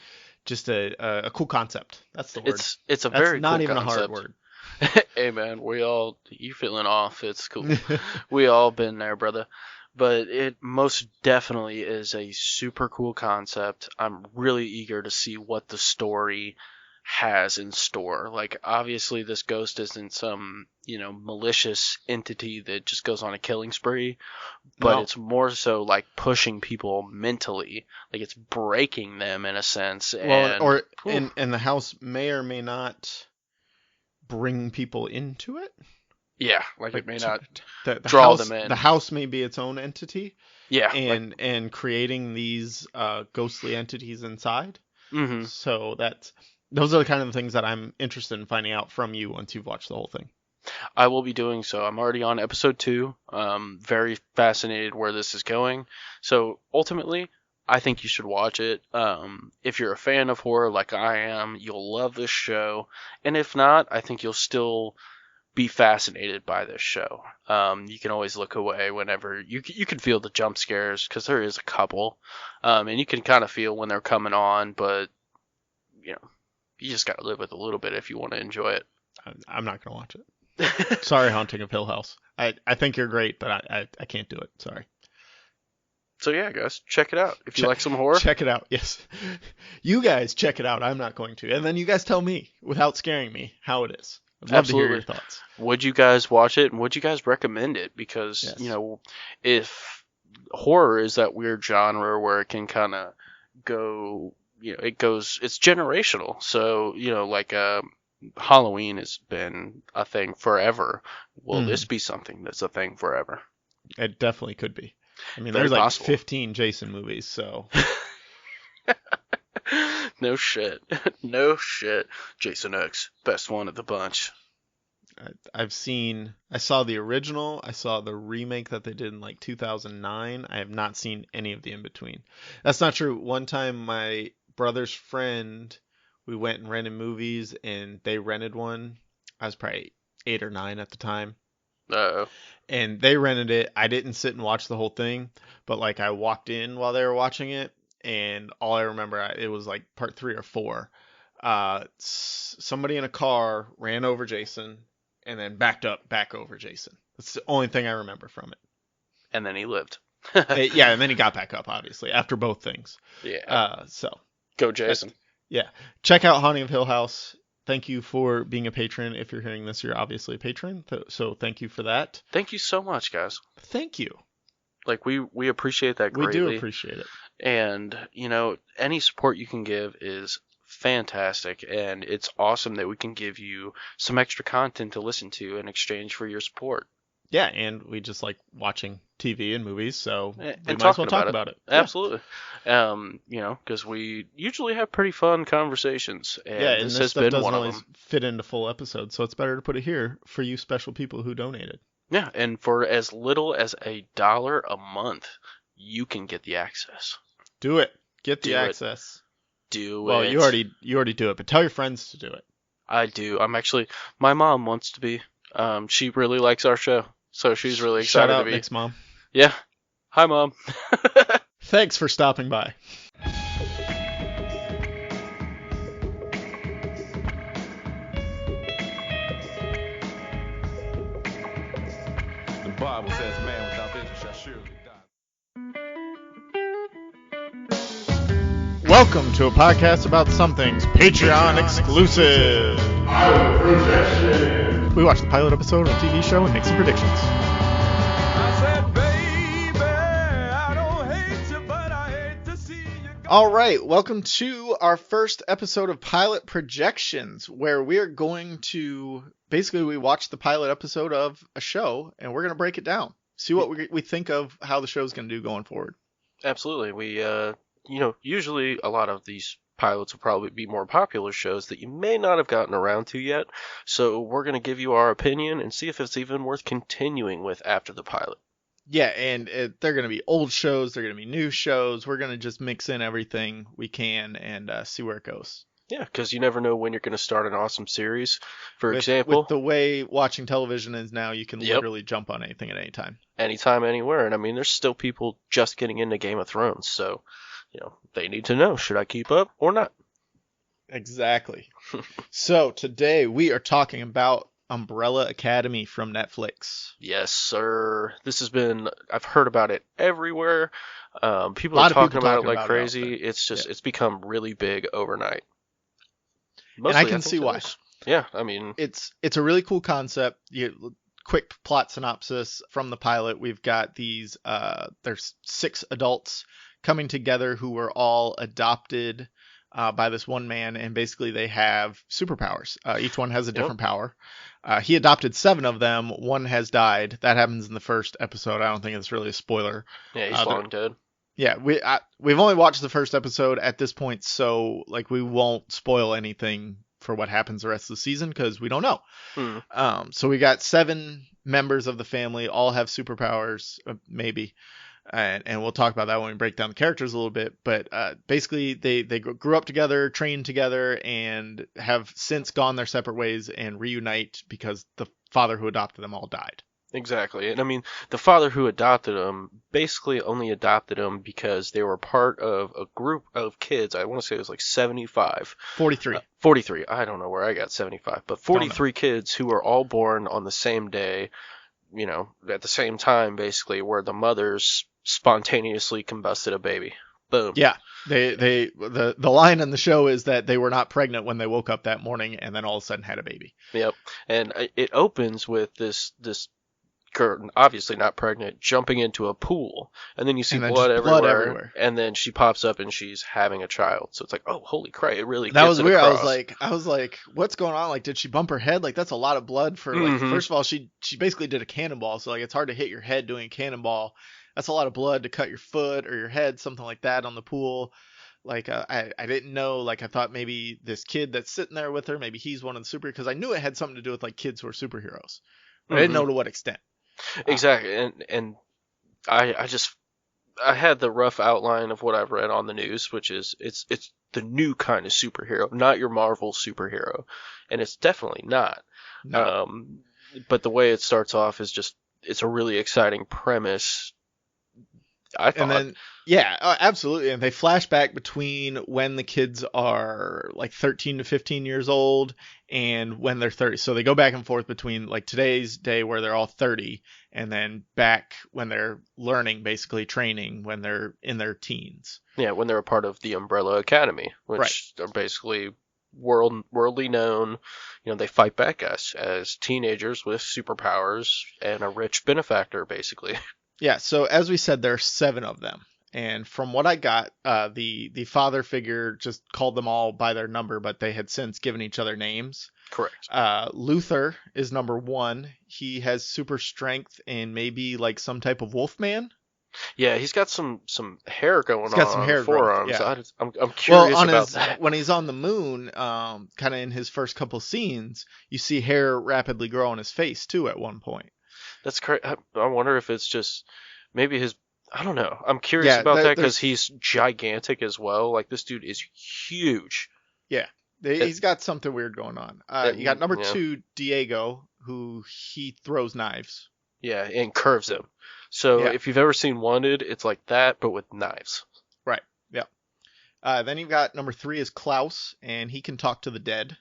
Just a cool concept. That's the word. It's a very not cool even concept. a hard word. Hey man, you feeling off? It's cool. We all been there, brother. But it most definitely is a super cool concept. I'm really eager to see what the story has in store. Like, obviously this ghost isn't some, malicious entity that just goes on a killing spree, but it's more so like pushing people mentally. Like, it's breaking them in a sense. And the house may or may not bring people into it. Yeah, like it may not draw them in. The house may be its own entity. Yeah. And creating these ghostly entities inside. Mm-hmm. So those are the kind of things that I'm interested in finding out from you once you've watched the whole thing. I will be doing so. I'm already on episode 2. Very fascinated where this is going. So ultimately, I think you should watch it. If you're a fan of horror like I am, you'll love this show. And if not, I think you'll still be fascinated by this show. You can always look away whenever you can feel the jump scares, because there is a couple, and you can kind of feel when they're coming on, but you just gotta live with a little bit if you want to enjoy it. I'm not gonna watch it. Sorry, Haunting of Hill House. I think you're great, but I can't do it. Sorry. So yeah, guys, check it out. If you like some horror, check it out. Yes, you guys check it out. I'm not going to, and then you guys tell me without scaring me how it is. I'd love to hear your thoughts. Would you guys watch it, and would you guys recommend it? Because if horror is that weird genre where it can kind of go, it's generational. So like Halloween has been a thing forever. Will this be something that's a thing forever? It definitely could be. I mean, Very there's possible. 15 Jason movies, so. No shit. No shit. Jason X, best one of the bunch. I saw the original. I saw the remake that they did in like 2009. I have not seen any of the in between. That's not true. One time, my brother's friend, we went and rented movies, and they rented one. I was probably 8 or 9 at the time. Uh-oh. And they rented it. I didn't sit and watch the whole thing, but like I walked in while they were watching it, and all I remember, it was like part 3 or 4. Somebody in a car ran over Jason and then backed up back over Jason. That's the only thing I remember from it. And then he lived. Yeah, and then he got back up, obviously, after both things. Yeah. So go Jason. Yeah. Check out Haunting of Hill House. thank you for being a patron. If you're hearing this, you're obviously a patron. So thank you for that. Thank you so much, guys. Thank you. Like, we appreciate that greatly. We do appreciate it. And, any support you can give is fantastic. And it's awesome that we can give you some extra content to listen to in exchange for your support. Yeah, and we just like watching TV and movies, so we and might as well talk about it. Absolutely. Because we usually have pretty fun conversations. And yeah, and this this has stuff been doesn't one of always them. fit into full episodes, so it's better to put it here for you special people who donated. Yeah, and for as little as $1 a month, you can get the access. Do it. Get the Do it. access. Do Well, it. you already do it, but tell your friends to do it. I do. My mom wants to be. She really likes our show, so she's really excited Shout out to be. Nick's mom. Yeah. Hi, Mom. Thanks for stopping by. The Bible says, man without vision shall surely die. Welcome to a podcast about something's Patreon exclusive. Pilot Projection. We watch the pilot episode of a TV show and make some predictions. I said, baby, I don't hate you, but I hate to see you go. All right, welcome to our first episode of Pilot Projections, where we are going to basically we watch the pilot episode of a show and we're going to break it down, see what we think of how the show's going to do going forward. Absolutely. We, usually a lot of these pilots will probably be more popular shows that you may not have gotten around to yet. So we're going to give you our opinion and see if it's even worth continuing with after the pilot. Yeah, and they're going to be old shows, they're going to be new shows. We're going to just mix in everything we can and see where it goes. Yeah, because you never know when you're going to start an awesome series. For example, with the way watching television is now, you can Yep. literally jump on anything at any time. anytime, anywhere. And I mean, there's still people just getting into Game of Thrones. So, they need to know, should I keep up or not? Exactly. So today we are talking about Umbrella Academy from Netflix. Yes, sir. I've heard about it everywhere. People A lot are of people talking about it talking like about it crazy. out there. It's just, Yeah. It's become really big overnight. And I can think see it why. is. Yeah, I mean, It's a really cool concept. Quick plot synopsis from the pilot. We've got these there's 6 adults coming together who were all adopted by this one man, and basically they have superpowers. Each one has a different power. He adopted 7 of them. One has died. That happens in the first episode. I don't think it's really a spoiler. yeah, he's long dead. Yeah, we've only watched the first episode at this point, so like we won't spoil anything for what happens the rest of the season because we don't know. So we got 7 members of the family, all have superpowers, maybe, and we'll talk about that when we break down the characters a little bit. But basically, they grew up together, trained together, and have since gone their separate ways and reunite because the father who adopted them all died. Exactly. And I mean, the father who adopted them basically only adopted them because they were part of a group of kids. I want to say it was like 75. 43. 43. I don't know where I got 75, but 43 kids who were all born on the same day, at the same time, basically, where the mothers spontaneously combusted a baby. Boom. Yeah. The line in the show is that they were not pregnant when they woke up that morning and then all of a sudden had a baby. Yep. And it opens with this girl, obviously not pregnant, jumping into a pool, and then you see blood everywhere, and then she pops up and she's having a child. So it's like, oh, holy crap! It really that was weird. Across. I was like, what's going on? Like, did she bump her head? Like, that's a lot of blood for like. First of all, she basically did a cannonball, so like it's hard to hit your head doing a cannonball. That's a lot of blood to cut your foot or your head, something like that, on the pool. Like, I didn't know. Like, I thought maybe this kid that's sitting there with her, maybe he's one of the because I knew it had something to do with like kids who are superheroes, but I didn't know to what extent. Exactly, and I had the rough outline of what I've read on the news, which is it's the new kind of superhero, not your Marvel superhero, and it's definitely not. No. But the way it starts off is just, it's a really exciting premise, I thought. And then, yeah, absolutely. And they flash back between when the kids are like 13 to 15 years old and when they're 30. So they go back and forth between like today's day where they're all 30 and then back when they're learning, basically training when they're in their teens. Yeah, when they're a part of the Umbrella Academy, which are basically worldly known. They fight bad guys as teenagers with superpowers and a rich benefactor, basically. Yeah, so as we said, there are 7 of them. And from what I got, the father figure just called them all by their number, but they had since given each other names. Correct. Luther is number 1. He has super strength and maybe like some type of wolfman. Yeah, he's got some hair going on. He's got some hair the forearms. growth, yeah. I'm curious Well, about that. when he's on the moon, kind of in his first couple scenes, you see hair rapidly grow on his face too at one point. That's crazy. I wonder if it's just maybe his. I don't know. I'm curious about that because he's gigantic as well. Like, this dude is huge. Yeah, he's got something weird going on. You got number 2, Diego, who he throws knives. Yeah, and curves him. So if you've ever seen Wanted, it's like that, but with knives. Right. Yeah. Then you've got number 3 is Klaus, and he can talk to the dead.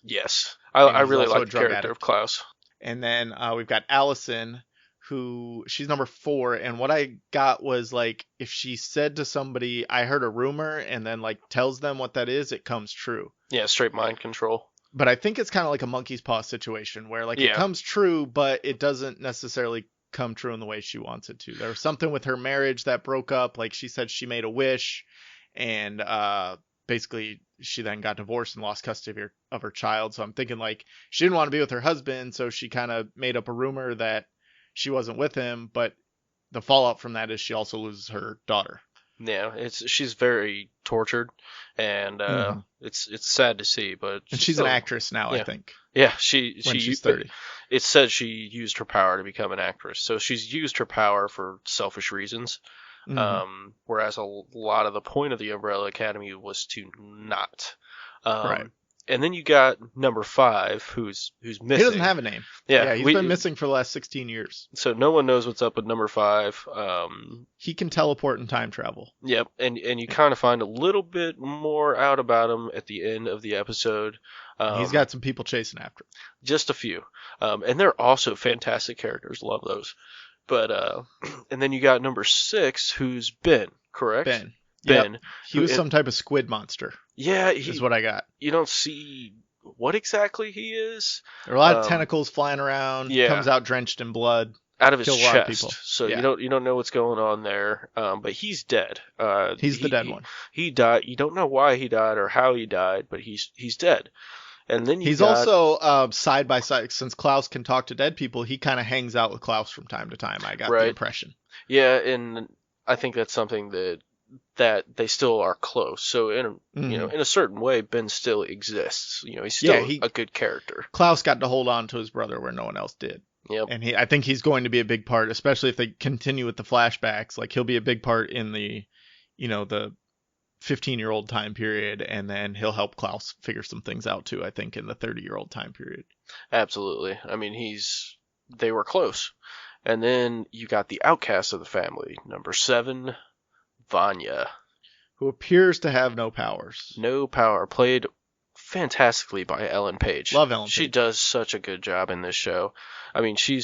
Yes, I really like the character of Klaus. And then we've got Allison, who she's number 4, and what I got was like if she said to somebody, I heard a rumor, and then like tells them what that is, it comes true. Yeah, straight mind control. But I think it's kind of like a monkey's paw situation where like it comes true, but it doesn't necessarily come true in the way she wants it to. There was something with her marriage that broke up. Like she said she made a wish, and basically she then got divorced and lost custody of her child. So I'm thinking like she didn't want to be with her husband, so she kind of made up a rumor that she wasn't with him, but the fallout from that is she also loses her daughter. Yeah, she's very tortured, and it's sad to see. But and she's an actress now, I think. Yeah, when she's 30. It said she used her power to become an actress, so she's used her power for selfish reasons. Whereas a lot of the point of the Umbrella Academy was to not. Right. And then you got number 5, who's missing. He doesn't have a name. Yeah, he's been missing for the last 16 years. So no one knows what's up with number 5. He can teleport and time travel. Yep, and you kind of find a little bit more out about him at the end of the episode. He's got some people chasing after him. Just a few. And they're also fantastic characters. Love those. But and then you got number 6, who's Ben, correct? Ben. Yep. He was some type of squid monster. Yeah, is what I got. You don't see what exactly he is. There are a lot of tentacles flying around. Yeah. Comes out drenched in blood. Out of his chest. A lot of people. So you don't know what's going on there. But he's dead. He's the dead one. He died. You don't know why he died or how he died, but he's dead. And then he's also side by side. Since Klaus can talk to dead people, he kind of hangs out with Klaus from time to time. I got the impression. Yeah, and I think that's something that they still are close. So in a certain way, Ben still exists. He's still a good character. Klaus got to hold on to his brother where no one else did. Yep. And I think he's going to be a big part, especially if they continue with the flashbacks. Like he'll be a big part in the 15-year-old time period, and then he'll help Klaus figure some things out too, I think, in the 30-year-old time period. Absolutely. I mean, they were close. And then you got the outcast of the family, number 7, Vanya. Who appears to have no powers. No power. Played fantastically by Ellen Page. Love Ellen Page. She does such a good job in this show. I mean, she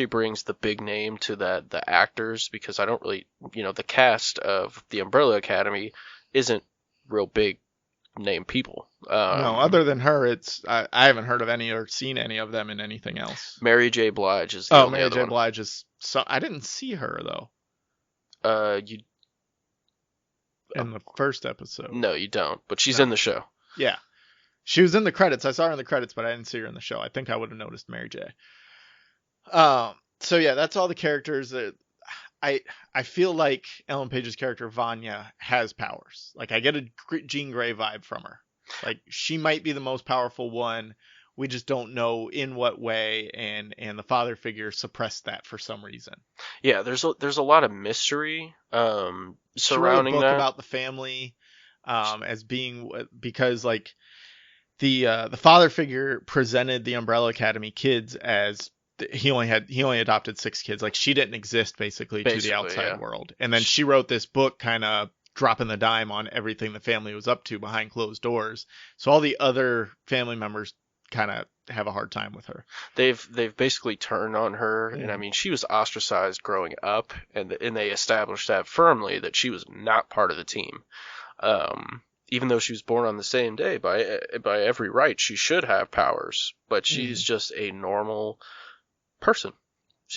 brings the big name to the actors, because I don't really, the cast of the Umbrella Academy isn't real big name people. No, other than her, I haven't heard of any or seen any of them in anything else. Mary J. Blige is the only Mary other J. one. Blige is. So I didn't see her though. In the first episode. No, you don't. But she's in the show. Yeah. She was in the credits. I saw her in the credits, but I didn't see her in the show. I think I would have noticed Mary J. So yeah, that's all the characters that I feel like Ellen Page's character Vanya has powers. Like I get a Jean Grey vibe from her. Like she might be the most powerful one. We just don't know in what way, and the father figure suppressed that for some reason. Yeah, there's a lot of mystery surrounding she wrote a book that about the family as being, because like the father figure presented the Umbrella Academy kids as he only adopted 6 kids. Like she didn't exist basically to the outside world. And then she wrote this book kind of dropping the dime on everything the family was up to behind closed doors. So all the other family members kind of have a hard time with her. They've basically turned on her, and I mean she was ostracized growing up, and they established that firmly that she was not part of the team. even though she was born on the same day, by every right, she should have powers, but she's just a normal person.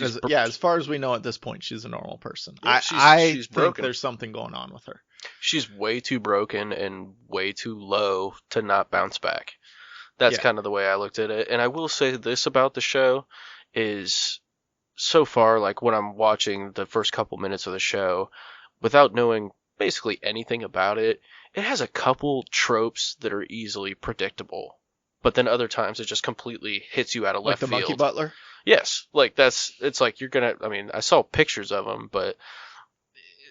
As far as we know at this point, she's a normal person. Yeah, I she's think broken. there's something going on with her. She's way too broken and way too low to not bounce back. That's kind of the way I looked at it. And I will say this about the show is, so far, like when I'm watching the first couple minutes of the show, without knowing basically anything about it, it has a couple tropes that are easily predictable. But then other times it just completely hits you out of left field. Like the Monkey Butler? Yes, like it's like you're gonna. I mean, I saw pictures of them, but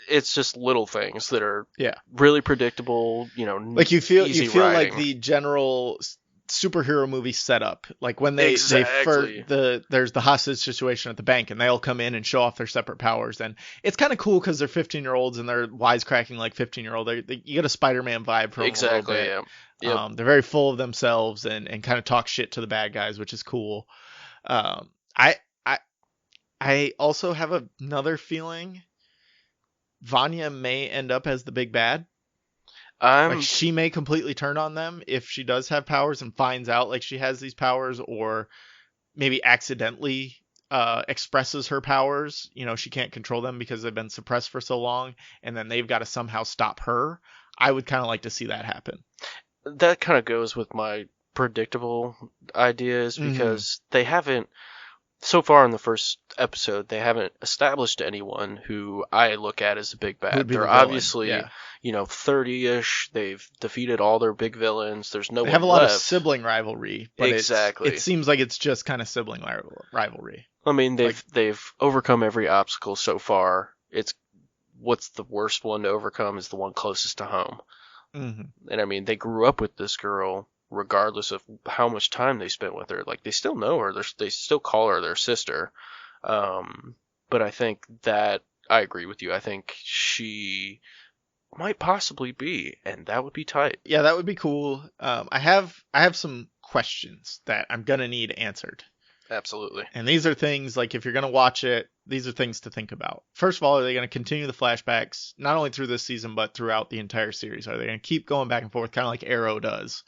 it's just little things that are really predictable. Like you feel writing. like the general superhero movie setup. Like when they there's the hostage situation at the bank, and they all come in and show off their separate powers, and it's kind of cool because they're 15-year-olds and they're wisecracking like 15-year-old. You get a Spider-Man vibe from them a little bit. Yeah. They're very full of themselves and kind of talk shit to the bad guys, which is cool. I also have another feeling Vanya may end up as the big bad. Like she may completely turn on them if she does have powers and finds out like she has these powers, or maybe accidentally expresses her powers. She can't control them because they've been suppressed for so long, and then they've got to somehow stop her. I would kind of like to see that happen. That kind of goes with my predictable ideas, because they haven't, so far in the first episode, they haven't established anyone who I look at as a big bad. They're obviously, 30-ish. They've defeated all their big villains. There's no one left. They have a lot of sibling rivalry, but exactly. It seems like it's just kind of sibling rivalry. I mean, they've overcome every obstacle so far. What's the worst one to overcome is the one closest to home. And I mean, they grew up with this girl regardless of how much time they spent with her. Like, they still know her. They still call her their sister. But I think that I agree with you. I think she might possibly be, and that would be tight. Yeah, that would be cool. I have some questions that I'm gonna need answered. Absolutely. And these are things, like, if you're gonna watch it, these are things to think about. First of all, are they gonna continue the flashbacks not only through this season but throughout the entire series? Are they gonna keep going back and forth, kind of like Arrow does,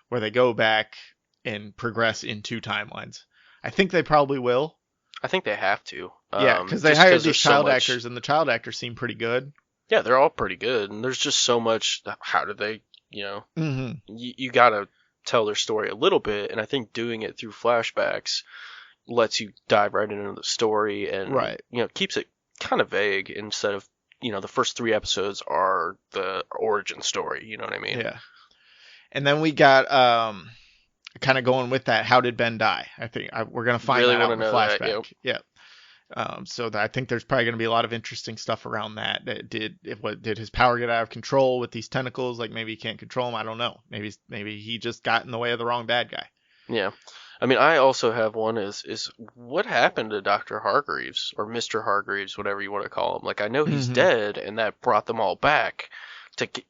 where they go back and progress in two timelines? I think they probably will. I think they have to. Yeah, because they hired these child actors, and the child actors seem pretty good. Yeah, they're all pretty good, and there's just so much. How do they, you gotta tell their story a little bit, and I think doing it through flashbacks lets you dive right into the story, and keeps it kind of vague instead of, the first 3 episodes are the origin story. You know what I mean? Yeah. And then we got kind of going with that. How did Ben die? I think we're gonna find that out in the flashback. So I think there's probably going to be a lot of interesting stuff around that. Did his power get out of control with these tentacles? Like, maybe he can't control them. I don't know. Maybe he just got in the way of the wrong bad guy. Yeah. I mean, I also have one is what happened to Dr. Hargreaves, or Mr. Hargreaves, whatever you want to call him. Like, I know he's dead, and that brought them all back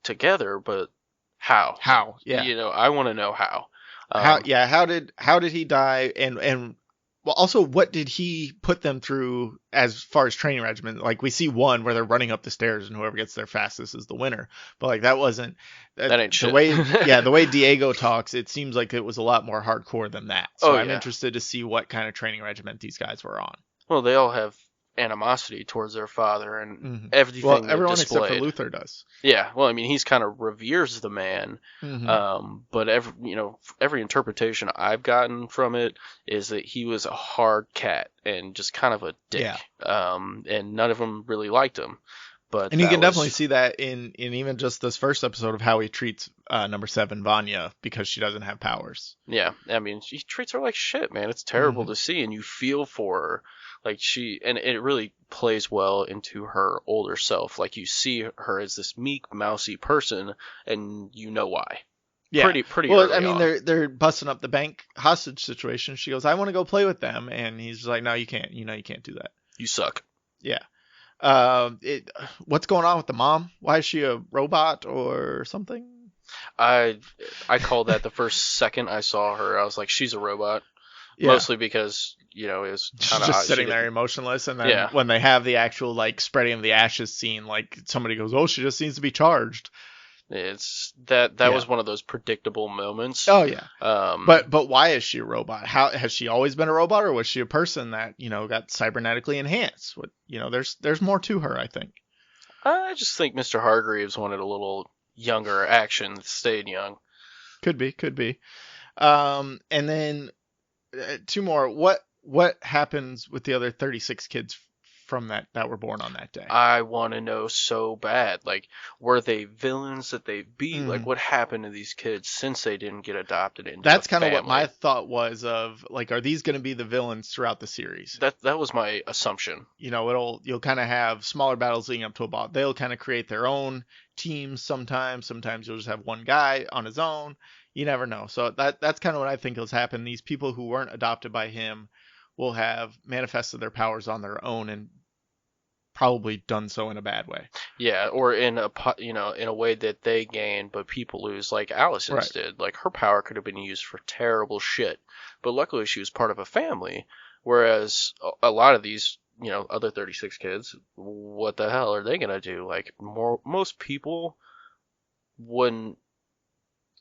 together, but how? How? Yeah. I want to know how. How did he die? And well, also, what did he put them through as far as training regimen? Like, we see one where they're running up the stairs and whoever gets there fastest is the winner. But like, that wasn't that ain't shit. The way Diego talks, it seems like it was a lot more hardcore than that. So I'm interested to see what kind of training regimen these guys were on. Well, they all have animosity towards their father and everything. Well, everyone except for Luther does. Yeah, well, I mean, he's kind of reveres the man, but every interpretation I've gotten from it is that he was a hard cat and just kind of a dick, and none of them really liked him. And you can definitely see that in even just this first episode of how he treats number 7, Vanya, because she doesn't have powers. Yeah, I mean, he treats her like shit, man. It's terrible to see, and you feel for her. Like, and it really plays well into her older self. Like, you see her as this meek, mousy person, and you know why. Yeah. Pretty well, early I mean, on. they're busting up the bank hostage situation. She goes, I want to go play with them. And he's like, no, you can't. You can't do that. You suck. Yeah. What's going on with the mom? Why is she a robot or something? I called that the first second I saw her. I was like, she's a robot. Yeah. Mostly because, it was kind of just sitting there emotionless. And then when they have the actual, like, spreading of the ashes scene, like, somebody goes, oh, she just seems to be charged. It's that Yeah. was one of those predictable moments. Oh yeah. But But why is she a robot? How has she always been a robot, or was she a person that, got cybernetically enhanced? There's more to her, I think. I just think Mr. Hargreaves wanted a little younger action that stayed young. Could be. And then two more. What happens with the other 36 kids from that were born on that day? I want to know so bad. Like, were they villains that they beat? Like, what happened to these kids since they didn't get adopted into That's a kind of what my family? thought was of, like, are these going to be the villains throughout the series? That was my assumption. You'll kind of have smaller battles leading up to a boss. They'll kind of create their own teams sometimes. Sometimes you'll just have one guy on his own. You never know. So that's kind of what I think has happened. These people who weren't adopted by him will have manifested their powers on their own and probably done so in a bad way. Yeah, or in a way that they gain but people lose, like Allison's Right. did. Like, her power could have been used for terrible shit, but luckily she was part of a family. Whereas a lot of these, other 36 kids, what the hell are they gonna do? Like, most people wouldn't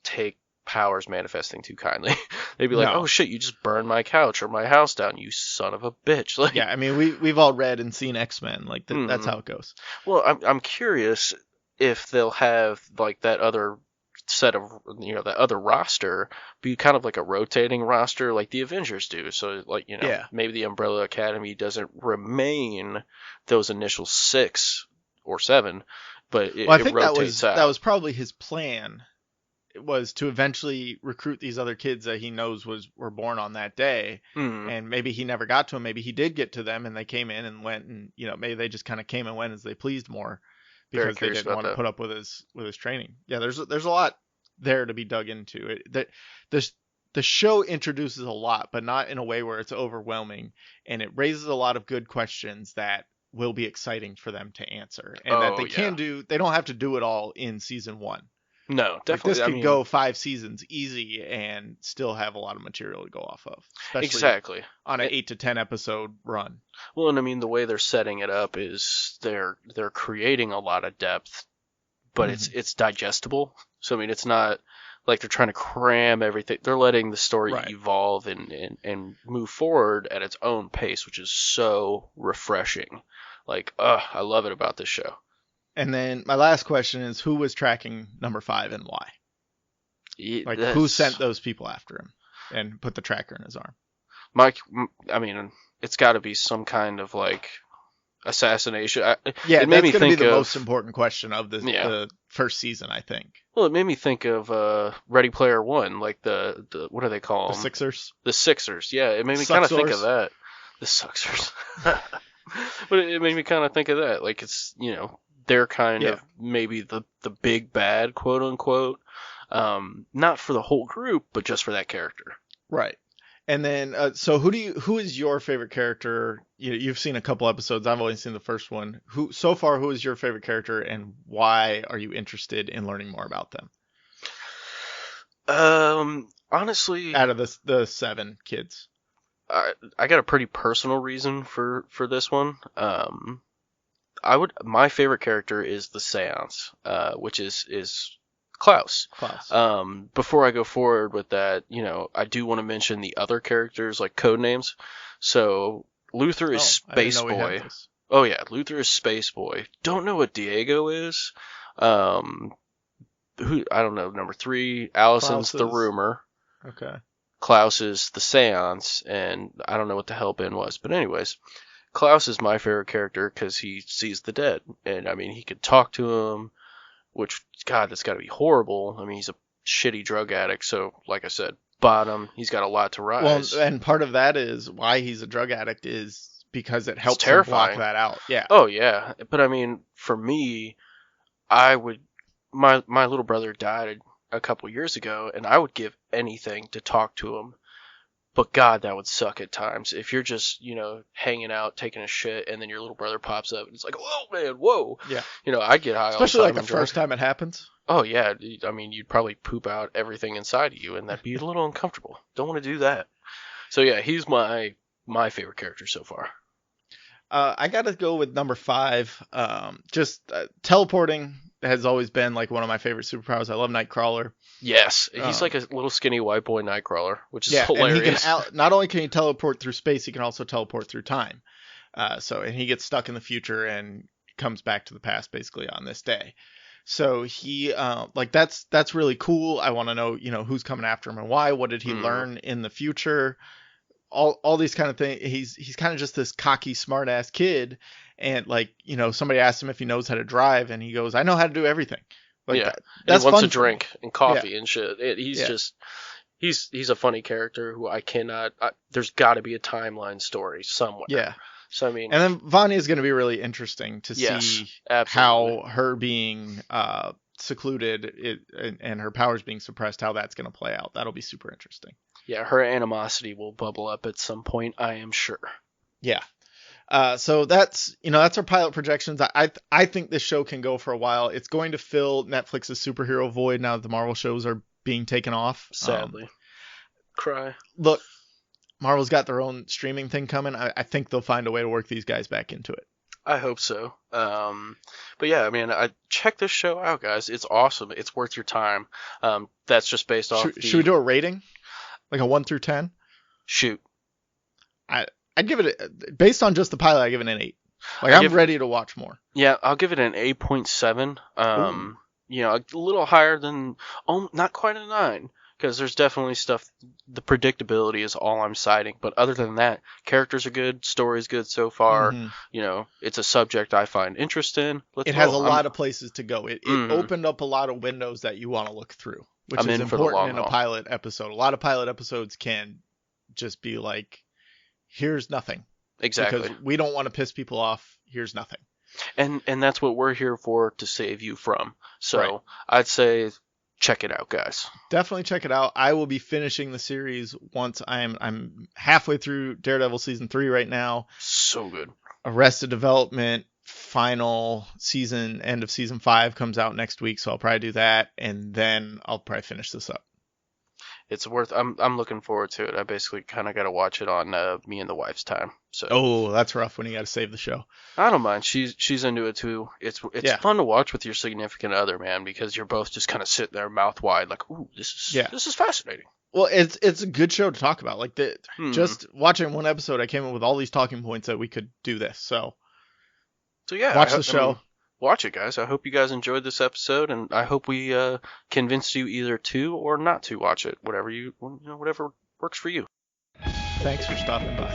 take powers manifesting too kindly. They'd be like, No. "Oh shit, you just burned my couch or my house down, you son of a bitch!" Like, Yeah, I mean, we've all read and seen X-Men. Like that's how it goes. well, I'm curious if they'll have like that other set of that other roster be kind of like a rotating roster like the Avengers do. So like Yeah. maybe the Umbrella Academy doesn't remain those initial 6 or 7, but Well, I think that rotates out. was probably his plan. It was to eventually recruit these other kids that he knows were born on that day, and maybe he never got to them. Maybe he did get to them, and they came in and went, and maybe they just kind of came and went as they pleased more Very because they curious didn't about want to that. put up with his training. Yeah, there's a lot there to be dug into. The show introduces a lot, but not in a way where it's overwhelming, and it raises a lot of good questions that will be exciting for them to answer, and that they can do. They don't have to do it all in season 1. No, Like, definitely. this could go 5 seasons easy and still have a lot of material to go off of, especially exactly on an 8 to 10 episode run. Well, and I mean the way they're setting it up is they're creating a lot of depth, but it's digestible. So I mean it's not like they're trying to cram everything. They're letting the story Right. evolve and move forward at its own pace, which is so refreshing. Like, I love it about this show. And then my last question is, who was tracking number 5 and why? Like, who sent those people after him and put the tracker in his arm? Mike? I mean, it's got to be some kind of like assassination. Yeah, it made that's me going to be think the of, most important question of the first season, I think. Well, it made me think of Ready Player One, like the what do they call The them? Sixers? The Sixers, yeah. It made me kind of think of Suxors. that. The Suxers. But it made me kind of think of that. Like, it's, they're kind of maybe the big bad, quote unquote. Not for the whole group, but just for that character. Right. And then, so who is your favorite character? You've seen a couple episodes. I've only seen the first one. Who is your favorite character, and why are you interested in learning more about them? Honestly, Out of the 7 kids. I got a pretty personal reason for this one. My favorite character is the Seance, which is Klaus. Before I go forward with that, I do want to mention the other characters, like code names. So Luther is Space Boy. Oh yeah, Luther is Space Boy. Don't know what Diego is. Who I don't know. Number 3, Allison's the Rumor. Okay. Klaus is the Seance, and I don't know what the hell Ben was. But anyways, Klaus is my favorite character because he sees the dead. And, I mean, he could talk to him, which, God, that's got to be horrible. I mean, he's a shitty drug addict, so, like I said, bottom, he's got a lot to rise. Well, and part of that is why he's a drug addict is because it helps him block that out. Yeah. Oh, yeah. But, I mean, for me, my little brother died a couple years ago, and I would give anything to talk to him. But God, that would suck at times. If you're just, hanging out, taking a shit, and then your little brother pops up, and it's like, whoa, man, whoa. Yeah. I get high especially all the like time. the first time it happens. Oh, yeah. I mean, you'd probably poop out everything inside of you, and that'd be a little uncomfortable. Don't want to do that. So, yeah, he's my favorite character so far. I got to go with number 5. Just teleporting. has always been like one of my favorite superpowers. I love Nightcrawler. Yes, he's like a little skinny white boy Nightcrawler, which is Yeah, hilarious. and he can not only can he teleport through space, he can also teleport through time. And he gets stuck in the future and comes back to the past basically on this day. So he like that's really cool. I want to know, who's coming after him and why. What did he learn in the future? All these kind of things. He's kind of just this cocky, smart ass kid, and like somebody asked him if he knows how to drive, and he goes, "I know how to do everything." Like that's he wants fun a drink and coffee and shit. He's a funny character who I cannot. There's got to be a timeline story somewhere. Yeah. So I mean, and then Vanya is going to be really interesting to see how her being secluded and her powers being suppressed, how that's going to play out. That'll be super interesting. Yeah, her animosity will bubble up at some point, I am sure. Yeah. So that's our pilot projections. I think this show can go for a while. It's going to fill Netflix's superhero void now that the Marvel shows are being taken off. Sadly. Cry. Look, Marvel's got their own streaming thing coming. I think they'll find a way to work these guys back into it. I hope so. But yeah, I mean, check this show out, guys. It's awesome. It's worth your time. That's just based off. Should we do a rating? Like a 1 through 10? Shoot. I'd give it, based on just the pilot, I give it an 8. Like, I'm ready to watch more. Yeah, I'll give it an 8.7. A little higher than, not quite a 9. Because there's definitely stuff, the predictability is all I'm citing. But other than that, characters are good, story's good so far. Mm-hmm. It's a subject I find interest in. It has a lot of places to go. It opened up a lot of windows that you want to look through, which is important in a pilot episode. A lot of pilot episodes can just be like, here's nothing. Exactly. Because we don't want to piss people off. Here's nothing. And that's what we're here for, to save you from. So I'd say check it out, guys. Definitely check it out. I will be finishing the series once I'm halfway through Daredevil season 3 right now. So good. Arrested Development final season, end of season 5 comes out next week, so I'll probably do that, and then I'll probably finish this up. It's worth. I'm looking forward to it. I basically kind of got to watch it on me and the wife's time. So. Oh, that's rough when you got to save the show. I don't mind. She's into it too. It's fun to watch with your significant other, man, because you're both just kind of sitting there mouth wide, like, ooh, this is fascinating. Well, it's a good show to talk about. Like just watching one episode, I came up with all these talking points that we could do this. So yeah, watch the show. Watch it, guys. I hope you guys enjoyed this episode, and I hope we convinced you either to or not to watch it. Whatever works for you. Thanks for stopping by.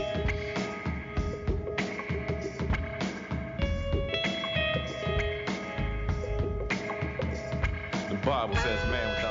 The Bible says man without